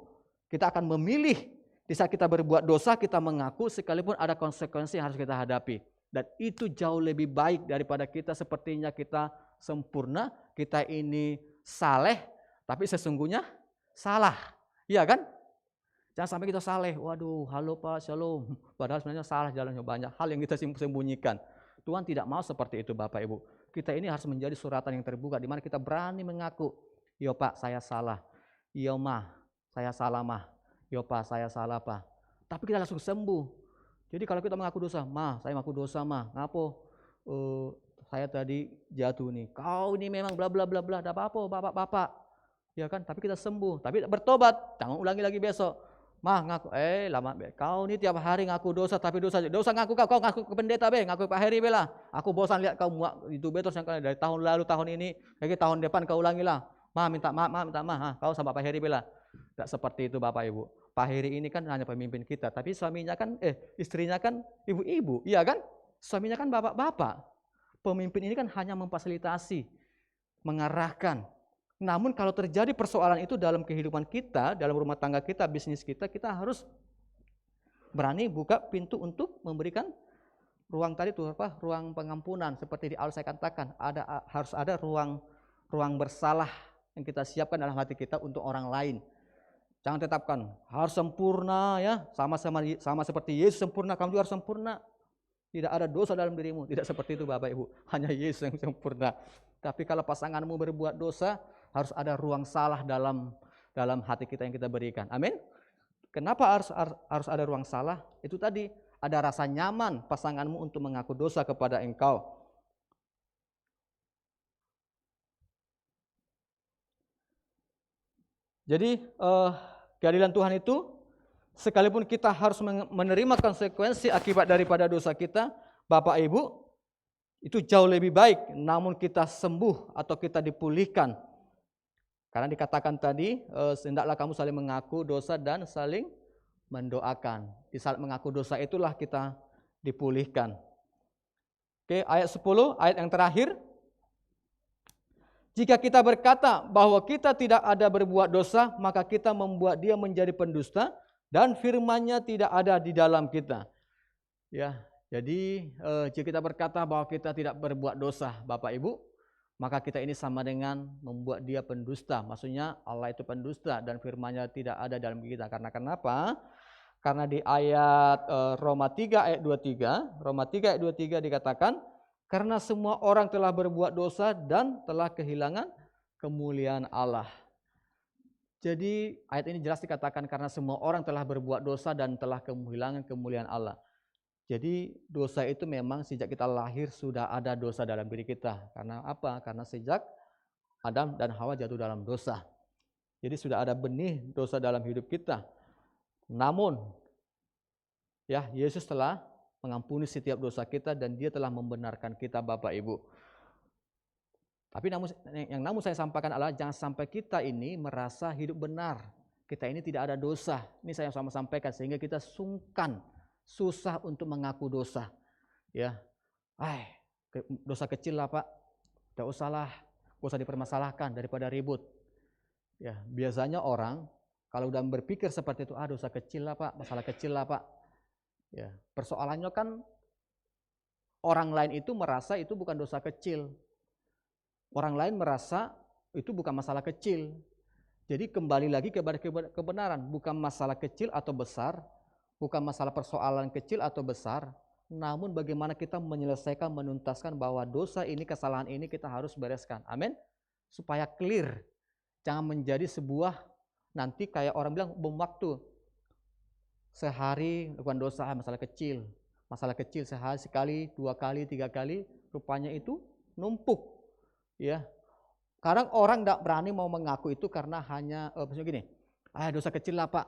B: Kita akan memilih di saat kita berbuat dosa, kita mengaku sekalipun ada konsekuensi yang harus kita hadapi. Dan itu jauh lebih baik daripada kita sepertinya kita sempurna, kita ini saleh, tapi sesungguhnya salah. Iya kan? Jangan sampai kita saleh, waduh, halo Pak, shalom. Padahal sebenarnya salah jalannya, banyak hal yang kita sembunyikan. Tuhan tidak mau seperti itu Bapak Ibu. Kita ini harus menjadi suratan yang terbuka, di mana kita berani mengaku, yo Pak, saya salah. Yo Mah, saya salah Mah. Yo Pak, saya salah Pak. Tapi kita langsung sembuh. Jadi kalau kita mengaku dosa, Mah, saya mengaku dosa Mah. Ngapo? Saya tadi jatuh nih. Kau ini memang bla bla bla bla. Ada apa-apa, Bapak-bapak. Ya kan? Tapi kita sembuh. Tapi bertobat. Jangan ulangi lagi besok. Mah ngaku, lama be. Kau ini tiap hari ngaku dosa, tapi dosa ngaku kau ngaku ke pendeta be, ngaku ke Pak Heri be lah. Aku bosan lihat kau muak itu be terus yang dari tahun lalu, tahun ini, lagi tahun depan kau ulangi lah. Mah minta maaf, kau sama Pak Heri be lah. Tidak seperti itu Bapak Ibu. Pak Heri ini kan hanya pemimpin kita, tapi suaminya kan, istrinya kan ibu-ibu, iya kan? Suaminya kan bapak-bapak. Pemimpin ini kan hanya memfasilitasi, mengarahkan. Namun kalau terjadi persoalan itu dalam kehidupan kita, dalam rumah tangga kita, bisnis kita, kita harus berani buka pintu untuk memberikan ruang tadi tuh apa? Ruang pengampunan. Seperti di awal saya katakan, harus ada ruang bersalah yang kita siapkan dalam hati kita untuk orang lain. Jangan tetapkan harus sempurna ya, sama seperti Yesus sempurna, kamu juga harus sempurna. Tidak ada dosa dalam dirimu. Tidak seperti itu Bapak Ibu. Hanya Yesus yang sempurna. Tapi kalau pasanganmu berbuat dosa, harus ada ruang salah dalam hati kita yang kita berikan. Amin. Kenapa harus ada ruang salah? Itu tadi, ada rasa nyaman pasanganmu untuk mengaku dosa kepada engkau. Jadi keadilan Tuhan itu, sekalipun kita harus menerima konsekuensi akibat daripada dosa kita, Bapak Ibu, itu jauh lebih baik, namun kita sembuh atau kita dipulihkan. Karena dikatakan tadi, hendaklah kamu saling mengaku dosa dan saling mendoakan. Di saat mengaku dosa itulah kita dipulihkan. Oke, ayat 10, ayat yang terakhir. Jika kita berkata bahwa kita tidak ada berbuat dosa, maka kita membuat dia menjadi pendusta dan firman-Nya tidak ada di dalam kita. Ya, jadi jika kita berkata bahwa kita tidak berbuat dosa, Bapak Ibu, maka kita ini sama dengan membuat dia pendusta. Maksudnya Allah itu pendusta dan firman-Nya tidak ada dalam kita. Karena kenapa? Karena di ayat Roma 3 ayat 23, Roma 3 ayat 23 dikatakan, karena semua orang telah berbuat dosa dan telah kehilangan kemuliaan Allah. Jadi ayat ini jelas dikatakan karena semua orang telah berbuat dosa dan telah kehilangan kemuliaan Allah. Jadi dosa itu memang sejak kita lahir sudah ada dosa dalam diri kita. Karena apa? Karena sejak Adam dan Hawa jatuh dalam dosa. Jadi sudah ada benih dosa dalam hidup kita. Namun, ya Yesus telah mengampuni setiap dosa kita dan Dia telah membenarkan kita Bapak Ibu. Tapi namun saya sampaikan adalah jangan sampai kita ini merasa hidup benar. Kita ini tidak ada dosa. Ini saya sama sampaikan sehingga kita sungkan, susah untuk mengaku dosa. Ya, dosa kecil lah Pak, tidak usahlah, gak usah dipermasalahkan daripada ribut. Ya, biasanya orang kalau udah berpikir seperti itu, dosa kecil lah Pak, masalah kecil lah Pak. Ya, persoalannya kan orang lain itu merasa itu bukan dosa kecil. Orang lain merasa itu bukan masalah kecil. Jadi kembali lagi kepada kebenaran, bukan masalah kecil atau besar, bukan masalah persoalan kecil atau besar, namun bagaimana kita menyelesaikan, menuntaskan bahwa dosa ini, kesalahan ini kita harus bereskan. Amin. Supaya clear. Jangan menjadi sebuah nanti kayak orang bilang bom waktu. Sehari lakukan dosa, masalah kecil sehari sekali, 2 kali, 3 kali, rupanya itu numpuk. Ya, kadang orang tidak berani mau mengaku itu karena hanya misalnya gini, dosa kecil lah Pak.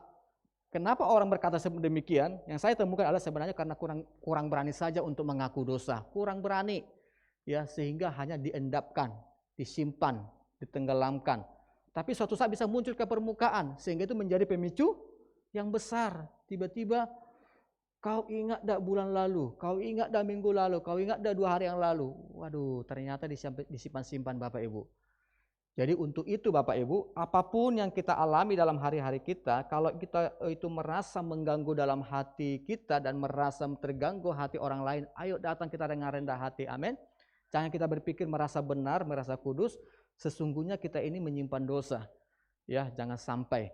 B: Kenapa orang berkata demikian? Yang saya temukan adalah sebenarnya karena kurang berani saja untuk mengaku dosa, kurang berani, ya sehingga hanya diendapkan, disimpan, ditenggelamkan. Tapi suatu saat bisa muncul ke permukaan sehingga itu menjadi pemicu yang besar. Tiba-tiba kau ingat dak bulan lalu, kau ingat dak minggu lalu, kau ingat dak 2 hari yang lalu. Waduh, ternyata disimpan-simpan Bapak Ibu. Jadi untuk itu Bapak Ibu, apapun yang kita alami dalam hari-hari kita, kalau kita itu merasa mengganggu dalam hati kita dan merasa terganggu hati orang lain, ayo datang kita dengan rendah hati, amin. Jangan kita berpikir merasa benar, merasa kudus, sesungguhnya kita ini menyimpan dosa. Ya, jangan sampai.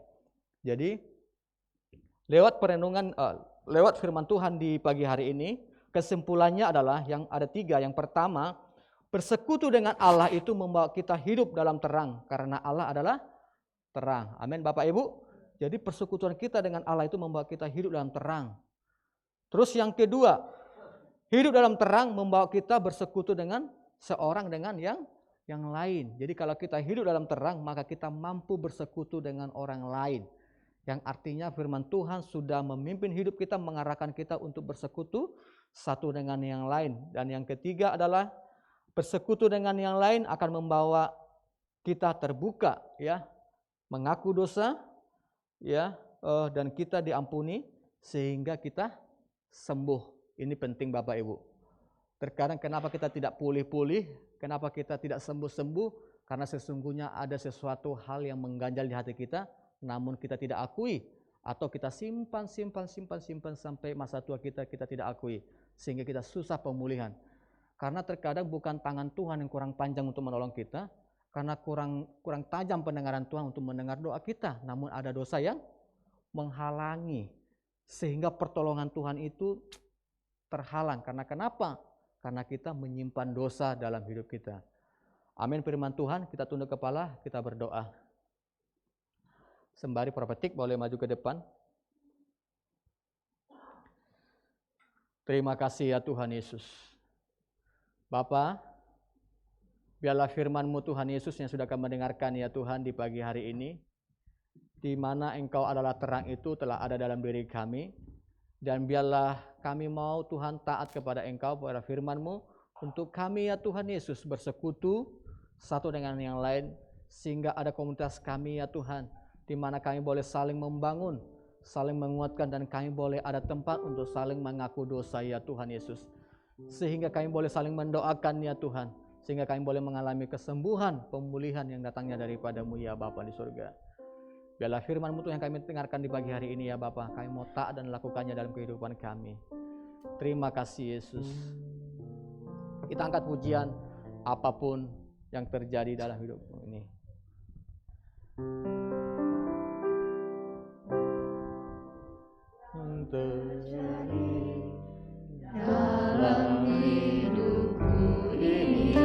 B: Jadi lewat perenungan, lewat firman Tuhan di pagi hari ini, kesimpulannya adalah yang ada 3. Yang pertama, bersekutu dengan Allah itu membawa kita hidup dalam terang, karena Allah adalah terang. Amin Bapak Ibu. Jadi persekutuan kita dengan Allah itu membawa kita hidup dalam terang. Terus yang kedua, hidup dalam terang membawa kita bersekutu dengan seorang dengan yang lain. Jadi kalau kita hidup dalam terang, maka kita mampu bersekutu dengan orang lain. Yang artinya firman Tuhan sudah memimpin hidup kita, mengarahkan kita untuk bersekutu satu dengan yang lain. Dan yang ketiga adalah bersekutu dengan yang lain akan membawa kita terbuka, ya, mengaku dosa, ya, dan kita diampuni sehingga kita sembuh. Ini penting Bapak Ibu. Terkadang kenapa kita tidak pulih-pulih, kenapa kita tidak sembuh-sembuh? Karena sesungguhnya ada sesuatu hal yang mengganjal di hati kita, namun kita tidak akui, atau kita simpan sampai masa tua kita tidak akui, sehingga kita susah pemulihan. Karena terkadang bukan tangan Tuhan yang kurang panjang untuk menolong kita, karena kurang tajam pendengaran Tuhan untuk mendengar doa kita, namun ada dosa yang menghalangi, sehingga pertolongan Tuhan itu terhalang. Karena kenapa? Karena kita menyimpan dosa dalam hidup kita. Amin firman Tuhan, kita tunduk kepala, kita berdoa. Sembari prophetik boleh maju ke depan. Terima kasih ya Tuhan Yesus. Bapa, biarlah firman-Mu Tuhan Yesus yang sudah kami dengarkan ya Tuhan di pagi hari ini, di mana Engkau adalah terang itu telah ada dalam diri kami, dan biarlah kami mau Tuhan taat kepada Engkau, kepada firman-Mu, untuk kami ya Tuhan Yesus bersekutu satu dengan yang lain, sehingga ada komunitas kami ya Tuhan, di mana kami boleh saling membangun, saling menguatkan, dan kami boleh ada tempat untuk saling mengaku dosa ya Tuhan Yesus. Sehingga kami boleh saling mendoakan ya Tuhan, sehingga kami boleh mengalami kesembuhan, pemulihan yang datangnya daripada-Mu ya Bapa di surga. Biarlah firman-Mu Tuhan yang kami dengarkan di pagi hari ini ya Bapa, kami mau taat dan lakukannya dalam kehidupan kami. Terima kasih Yesus. Kita angkat pujian apapun yang terjadi dalam hidupmu ini. Terjadi dalam hidupku ini,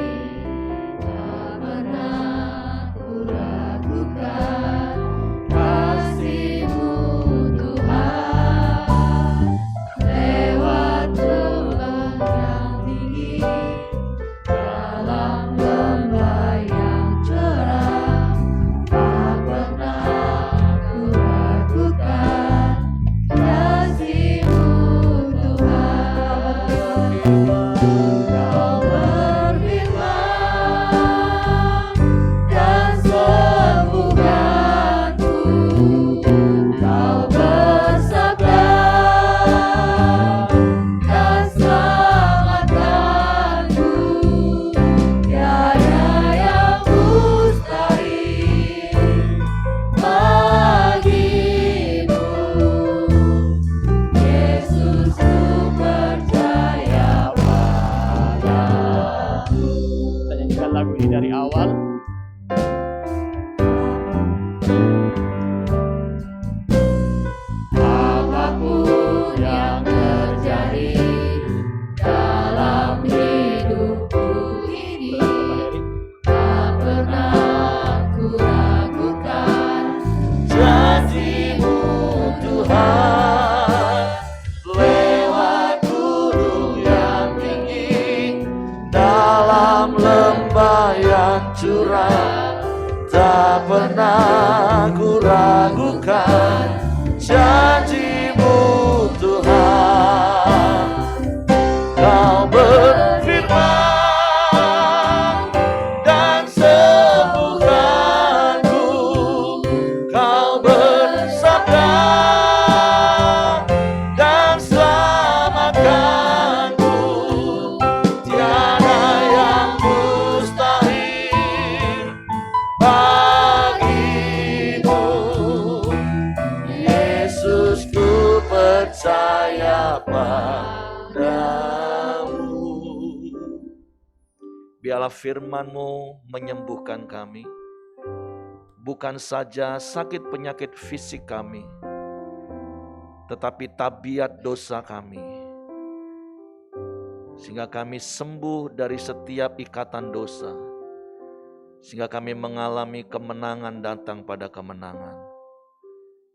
B: tak pernah ku ragukan kasih-Mu Tuhan. Lewat gelombang yang tinggi, dalam lembah yang cerah, tak pernah
C: padamu. Biarlah firman-Mu menyembuhkan kami, bukan saja sakit penyakit fisik kami, tetapi tabiat dosa kami, sehingga kami sembuh dari setiap ikatan dosa, sehingga kami mengalami kemenangan datang pada kemenangan.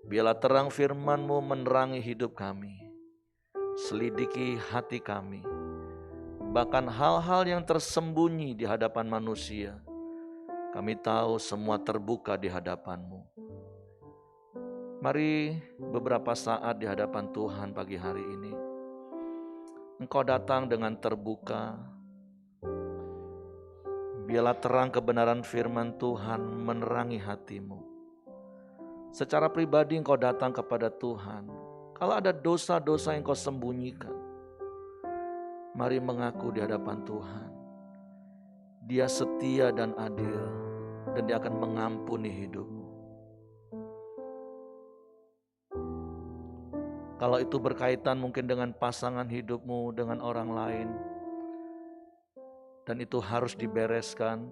C: Biarlah terang firman-Mu menerangi hidup kami, selidiki hati kami, bahkan hal-hal yang tersembunyi di hadapan manusia, kami tahu semua terbuka di hadapan-Mu. Mari beberapa saat di hadapan Tuhan pagi hari ini, Engkau datang dengan terbuka. Biarlah terang kebenaran firman Tuhan menerangi hatimu. Secara pribadi engkau datang kepada Tuhan. Kalau ada dosa-dosa yang kau sembunyikan, mari mengaku di hadapan Tuhan. Dia setia dan adil, dan Dia akan mengampuni hidupmu. Kalau itu berkaitan mungkin dengan pasangan hidupmu, dengan orang lain, dan itu harus dibereskan.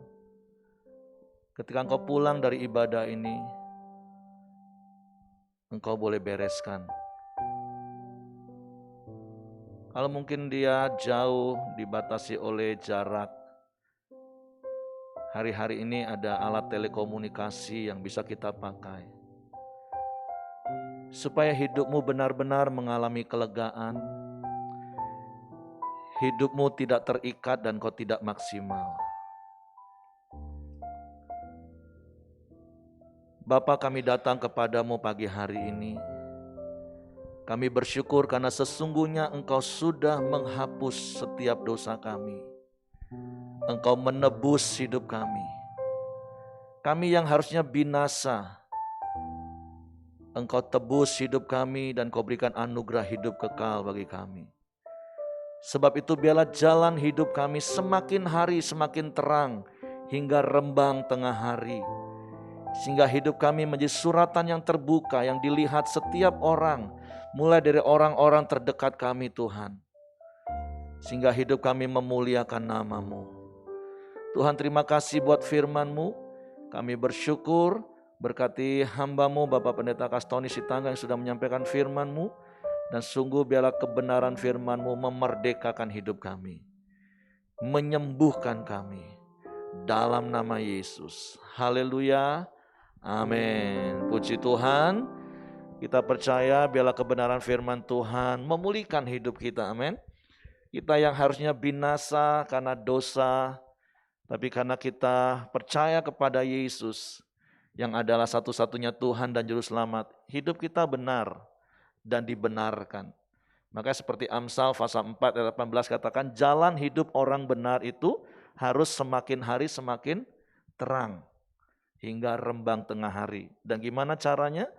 C: Ketika engkau pulang dari ibadah ini, engkau boleh bereskan. Kalau mungkin dia jauh, dibatasi oleh jarak, hari-hari ini ada alat telekomunikasi yang bisa kita pakai, supaya hidupmu benar-benar mengalami kelegaan, hidupmu tidak terikat dan kau tidak maksimal. Bapa, kami datang kepadamu pagi hari ini. Kami bersyukur karena sesungguhnya Engkau sudah menghapus setiap dosa kami. Engkau menebus hidup kami. Kami yang harusnya binasa, Engkau tebus hidup kami dan Kau berikan anugerah hidup kekal bagi kami. Sebab itu biarlah jalan hidup kami semakin hari semakin terang hingga rembang tengah hari. Sehingga hidup kami menjadi suratan yang terbuka yang dilihat setiap orang, mulai dari orang-orang terdekat kami Tuhan. Sehingga hidup kami memuliakan nama-Mu. Tuhan, terima kasih buat firman-Mu. Kami bersyukur, berkati hamba-Mu Bapak Pendeta Kastoni Sitanggang yang sudah menyampaikan firman-Mu. Dan sungguh biarlah kebenaran firman-Mu memerdekakan hidup kami, menyembuhkan kami. Dalam nama Yesus. Haleluya. Amin. Puji Tuhan. Kita percaya biarlah kebenaran firman Tuhan memulihkan hidup kita. Amin. Kita yang harusnya binasa karena dosa, tapi karena kita percaya kepada Yesus yang adalah satu-satunya Tuhan dan Juru Selamat, hidup kita benar dan dibenarkan. Maka seperti Amsal pasal 4 ayat 18 katakan, jalan hidup orang benar itu harus semakin hari semakin terang hingga rembang tengah hari. Dan gimana caranya?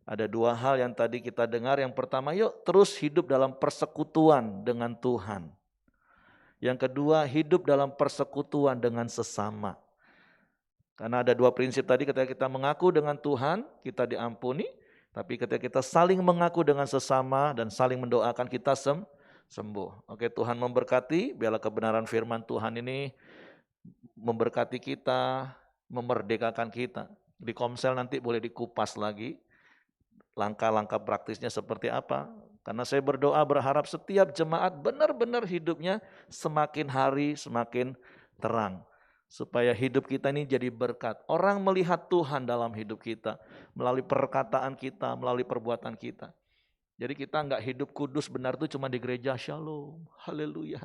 C: Ada dua hal yang tadi kita dengar. Yang pertama, yuk terus hidup dalam persekutuan dengan Tuhan. Yang kedua, hidup dalam persekutuan dengan sesama. Karena ada dua prinsip tadi, ketika kita mengaku dengan Tuhan, kita diampuni. Tapi ketika kita saling mengaku dengan sesama dan saling mendoakan, kita sembuh. Oke, Tuhan memberkati. Biarlah kebenaran firman Tuhan ini memberkati kita, memerdekakan kita. Di Komsel nanti boleh dikupas lagi langkah-langkah praktisnya seperti apa. Karena saya berdoa berharap setiap jemaat benar-benar hidupnya semakin hari semakin terang. Supaya hidup kita ini jadi berkat. Orang melihat Tuhan dalam hidup kita, melalui perkataan kita, melalui perbuatan kita. Jadi kita enggak hidup kudus benar itu cuma di gereja, shalom, haleluya.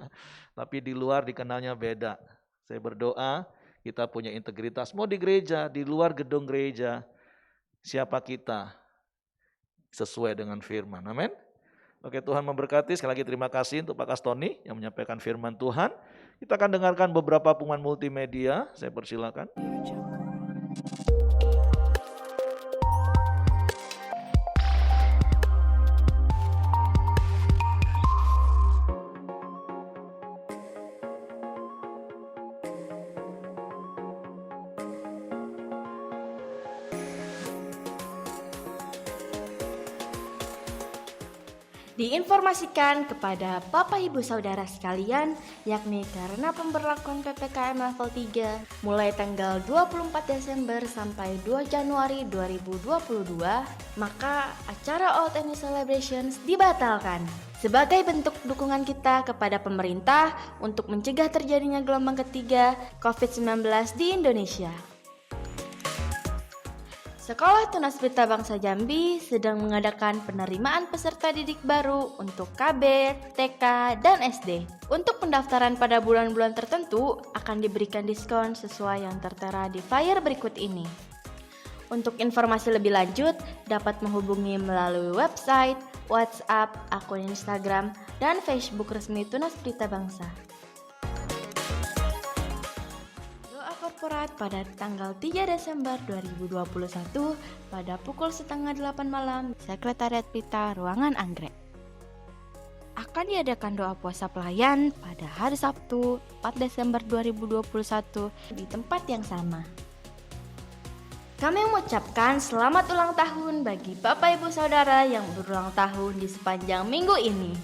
C: Tapi di luar dikenalnya beda. Saya berdoa kita punya integritas. Mau di gereja, di luar gedung gereja, siapa kita? Sesuai dengan firman, amin. Oke, Tuhan memberkati. Sekali lagi terima kasih untuk Pak Kastoni yang menyampaikan firman Tuhan. Kita akan dengarkan beberapa pengumuman multimedia. Saya persilakan.
D: diinformasikan kepada Bapak Ibu Saudara sekalian, yakni karena pemberlakuan PPKM level 3 mulai tanggal 24 Desember sampai 2 Januari 2022, maka acara Old and New Celebrations dibatalkan sebagai bentuk dukungan kita kepada pemerintah untuk mencegah terjadinya gelombang ketiga COVID-19 di Indonesia. Sekolah Tunas Pelita Bangsa Jambi sedang mengadakan penerimaan peserta didik baru untuk KB, TK, dan SD. Untuk pendaftaran pada bulan-bulan tertentu akan diberikan diskon sesuai yang tertera di flyer berikut ini. Untuk informasi lebih lanjut dapat menghubungi melalui website, WhatsApp, akun Instagram, dan Facebook resmi Tunas Pelita Bangsa. Korporat pada tanggal 3 Desember 2021 pada pukul 7:30 malam, Sekretariat Pelita Ruangan Anggrek. Akan diadakan doa puasa pelayan pada hari Sabtu 4 Desember 2021 di tempat yang sama. Kami mengucapkan selamat ulang tahun bagi Bapak Ibu Saudara yang berulang tahun di sepanjang minggu ini.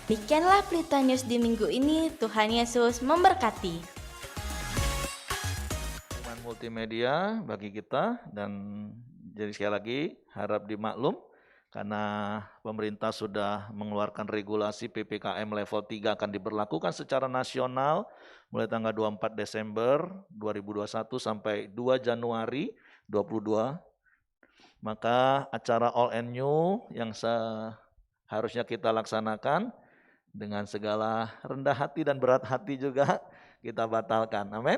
D: Demikianlah Pelita News di minggu ini. Tuhan Yesus memberkati.
C: Teman multimedia bagi kita, dan jadi sekali lagi harap dimaklum karena pemerintah sudah mengeluarkan regulasi PPKM level 3 akan diberlakukan secara nasional mulai tanggal 24 Desember 2021 sampai 2 Januari 2022. Maka acara All and New yang seharusnya kita laksanakan dengan segala rendah hati dan berat hati juga kita batalkan. Amin.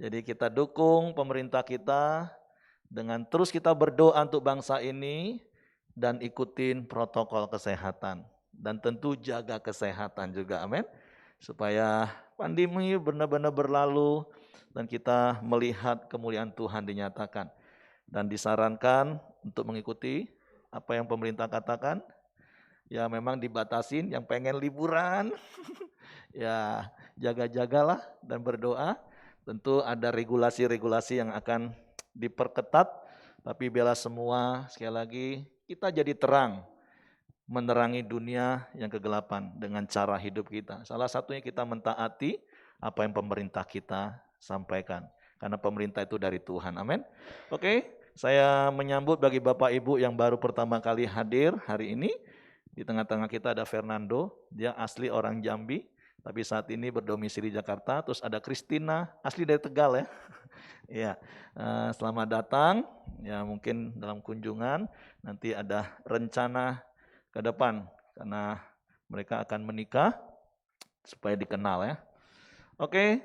C: Jadi kita dukung pemerintah kita dengan terus kita berdoa untuk bangsa ini dan ikutin protokol kesehatan. Dan tentu jaga kesehatan juga. Amin. Supaya pandemi benar-benar berlalu dan kita melihat kemuliaan Tuhan dinyatakan. Dan disarankan untuk mengikuti apa yang pemerintah katakan. Ya memang dibatasin, yang pengen liburan ya jaga-jagalah dan berdoa. Tentu ada regulasi-regulasi yang akan diperketat, tapi bela semua sekali lagi kita jadi terang menerangi dunia yang kegelapan dengan cara hidup kita. Salah satunya kita mentaati apa yang pemerintah kita sampaikan, karena pemerintah itu dari Tuhan. Amin. Oke, saya menyambut bagi Bapak Ibu yang baru pertama kali hadir hari ini. Di tengah-tengah kita ada Fernando, dia asli orang Jambi, tapi saat ini berdomisili Jakarta. Terus ada Christina, asli dari Tegal ya. Ya, selamat datang. Ya mungkin dalam kunjungan nanti ada rencana ke depan karena mereka akan menikah supaya dikenal ya. Oke,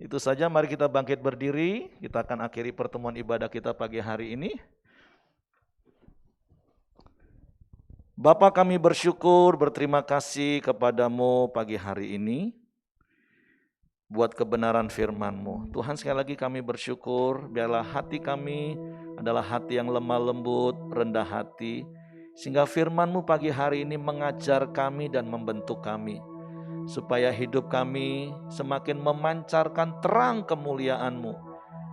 C: itu saja. Mari kita bangkit berdiri. Kita akan akhiri pertemuan ibadah kita pagi hari ini. Bapa, kami bersyukur, berterima kasih kepadamu pagi hari ini buat kebenaran firman-Mu. Tuhan, sekali lagi kami bersyukur, biarlah hati kami adalah hati yang lemah lembut, rendah hati, sehingga firman-Mu pagi hari ini mengajar kami dan membentuk kami, supaya hidup kami semakin memancarkan terang kemuliaan-Mu.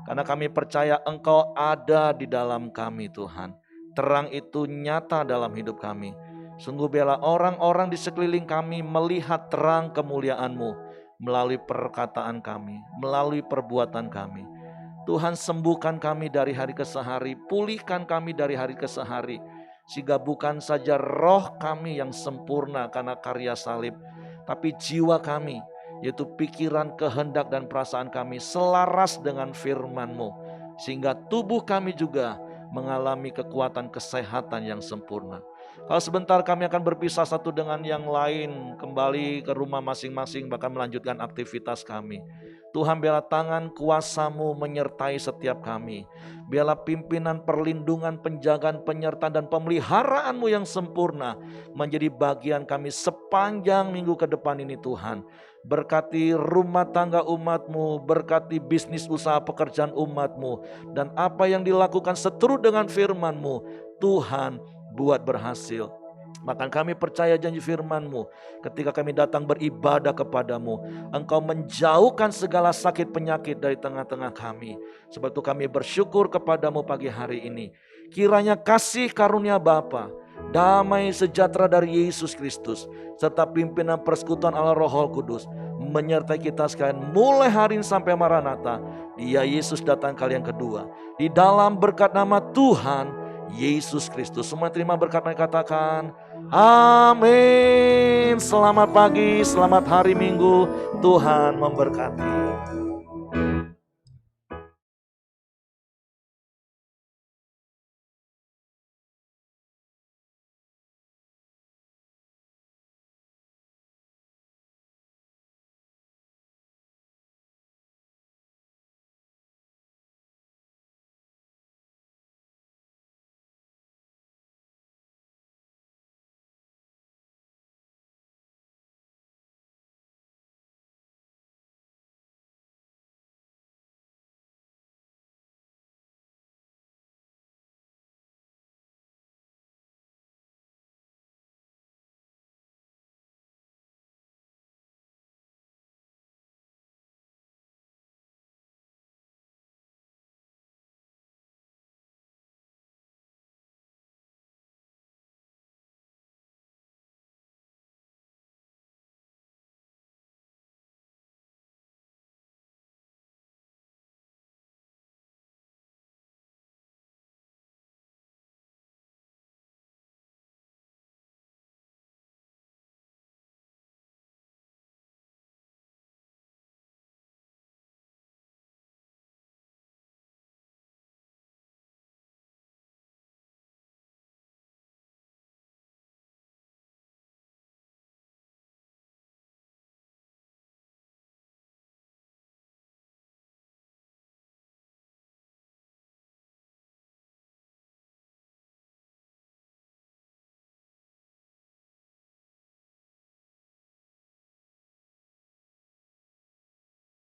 C: Karena kami percaya Engkau ada di dalam kami, Tuhan. Terang itu nyata dalam hidup kami. Sungguh biarlah orang-orang di sekeliling kami melihat terang kemuliaan-Mu melalui perkataan kami, melalui perbuatan kami. Tuhan, sembuhkan kami dari hari ke hari, pulihkan kami dari hari ke hari, sehingga bukan saja roh kami yang sempurna karena karya salib, tapi jiwa kami, yaitu pikiran, kehendak, dan perasaan kami selaras dengan firman-Mu, sehingga tubuh kami juga mengalami kekuatan kesehatan yang sempurna. Kalau sebentar kami akan berpisah satu dengan yang lain, kembali ke rumah masing-masing, bahkan melanjutkan aktivitas kami. Tuhan, biarlah tangan kuasa-Mu menyertai setiap kami. Biarlah pimpinan, perlindungan, penjagaan, penyertaan, dan pemeliharaan-Mu yang sempurna menjadi bagian kami sepanjang minggu ke depan ini, Tuhan. Berkati rumah tangga umat-Mu, berkati bisnis usaha pekerjaan umat-Mu, dan apa yang dilakukan seturut dengan firman-Mu, Tuhan buat berhasil. Bahkan kami percaya janji firman-Mu, ketika kami datang beribadah kepadamu, Engkau menjauhkan segala sakit penyakit dari tengah-tengah kami. Sebab itu kami bersyukur kepadamu pagi hari ini. Kiranya kasih karunia Bapa, damai sejahtera dari Yesus Kristus, serta pimpinan persekutuan Allah Roh Kudus, menyertai kita sekalian mulai hari ini sampai Maranatha. Dia Yesus datang kali yang kedua. Di dalam berkat nama Tuhan Yesus Kristus. Semua terima berkat mereka, katakan amin. Selamat pagi, selamat hari Minggu. Tuhan memberkati.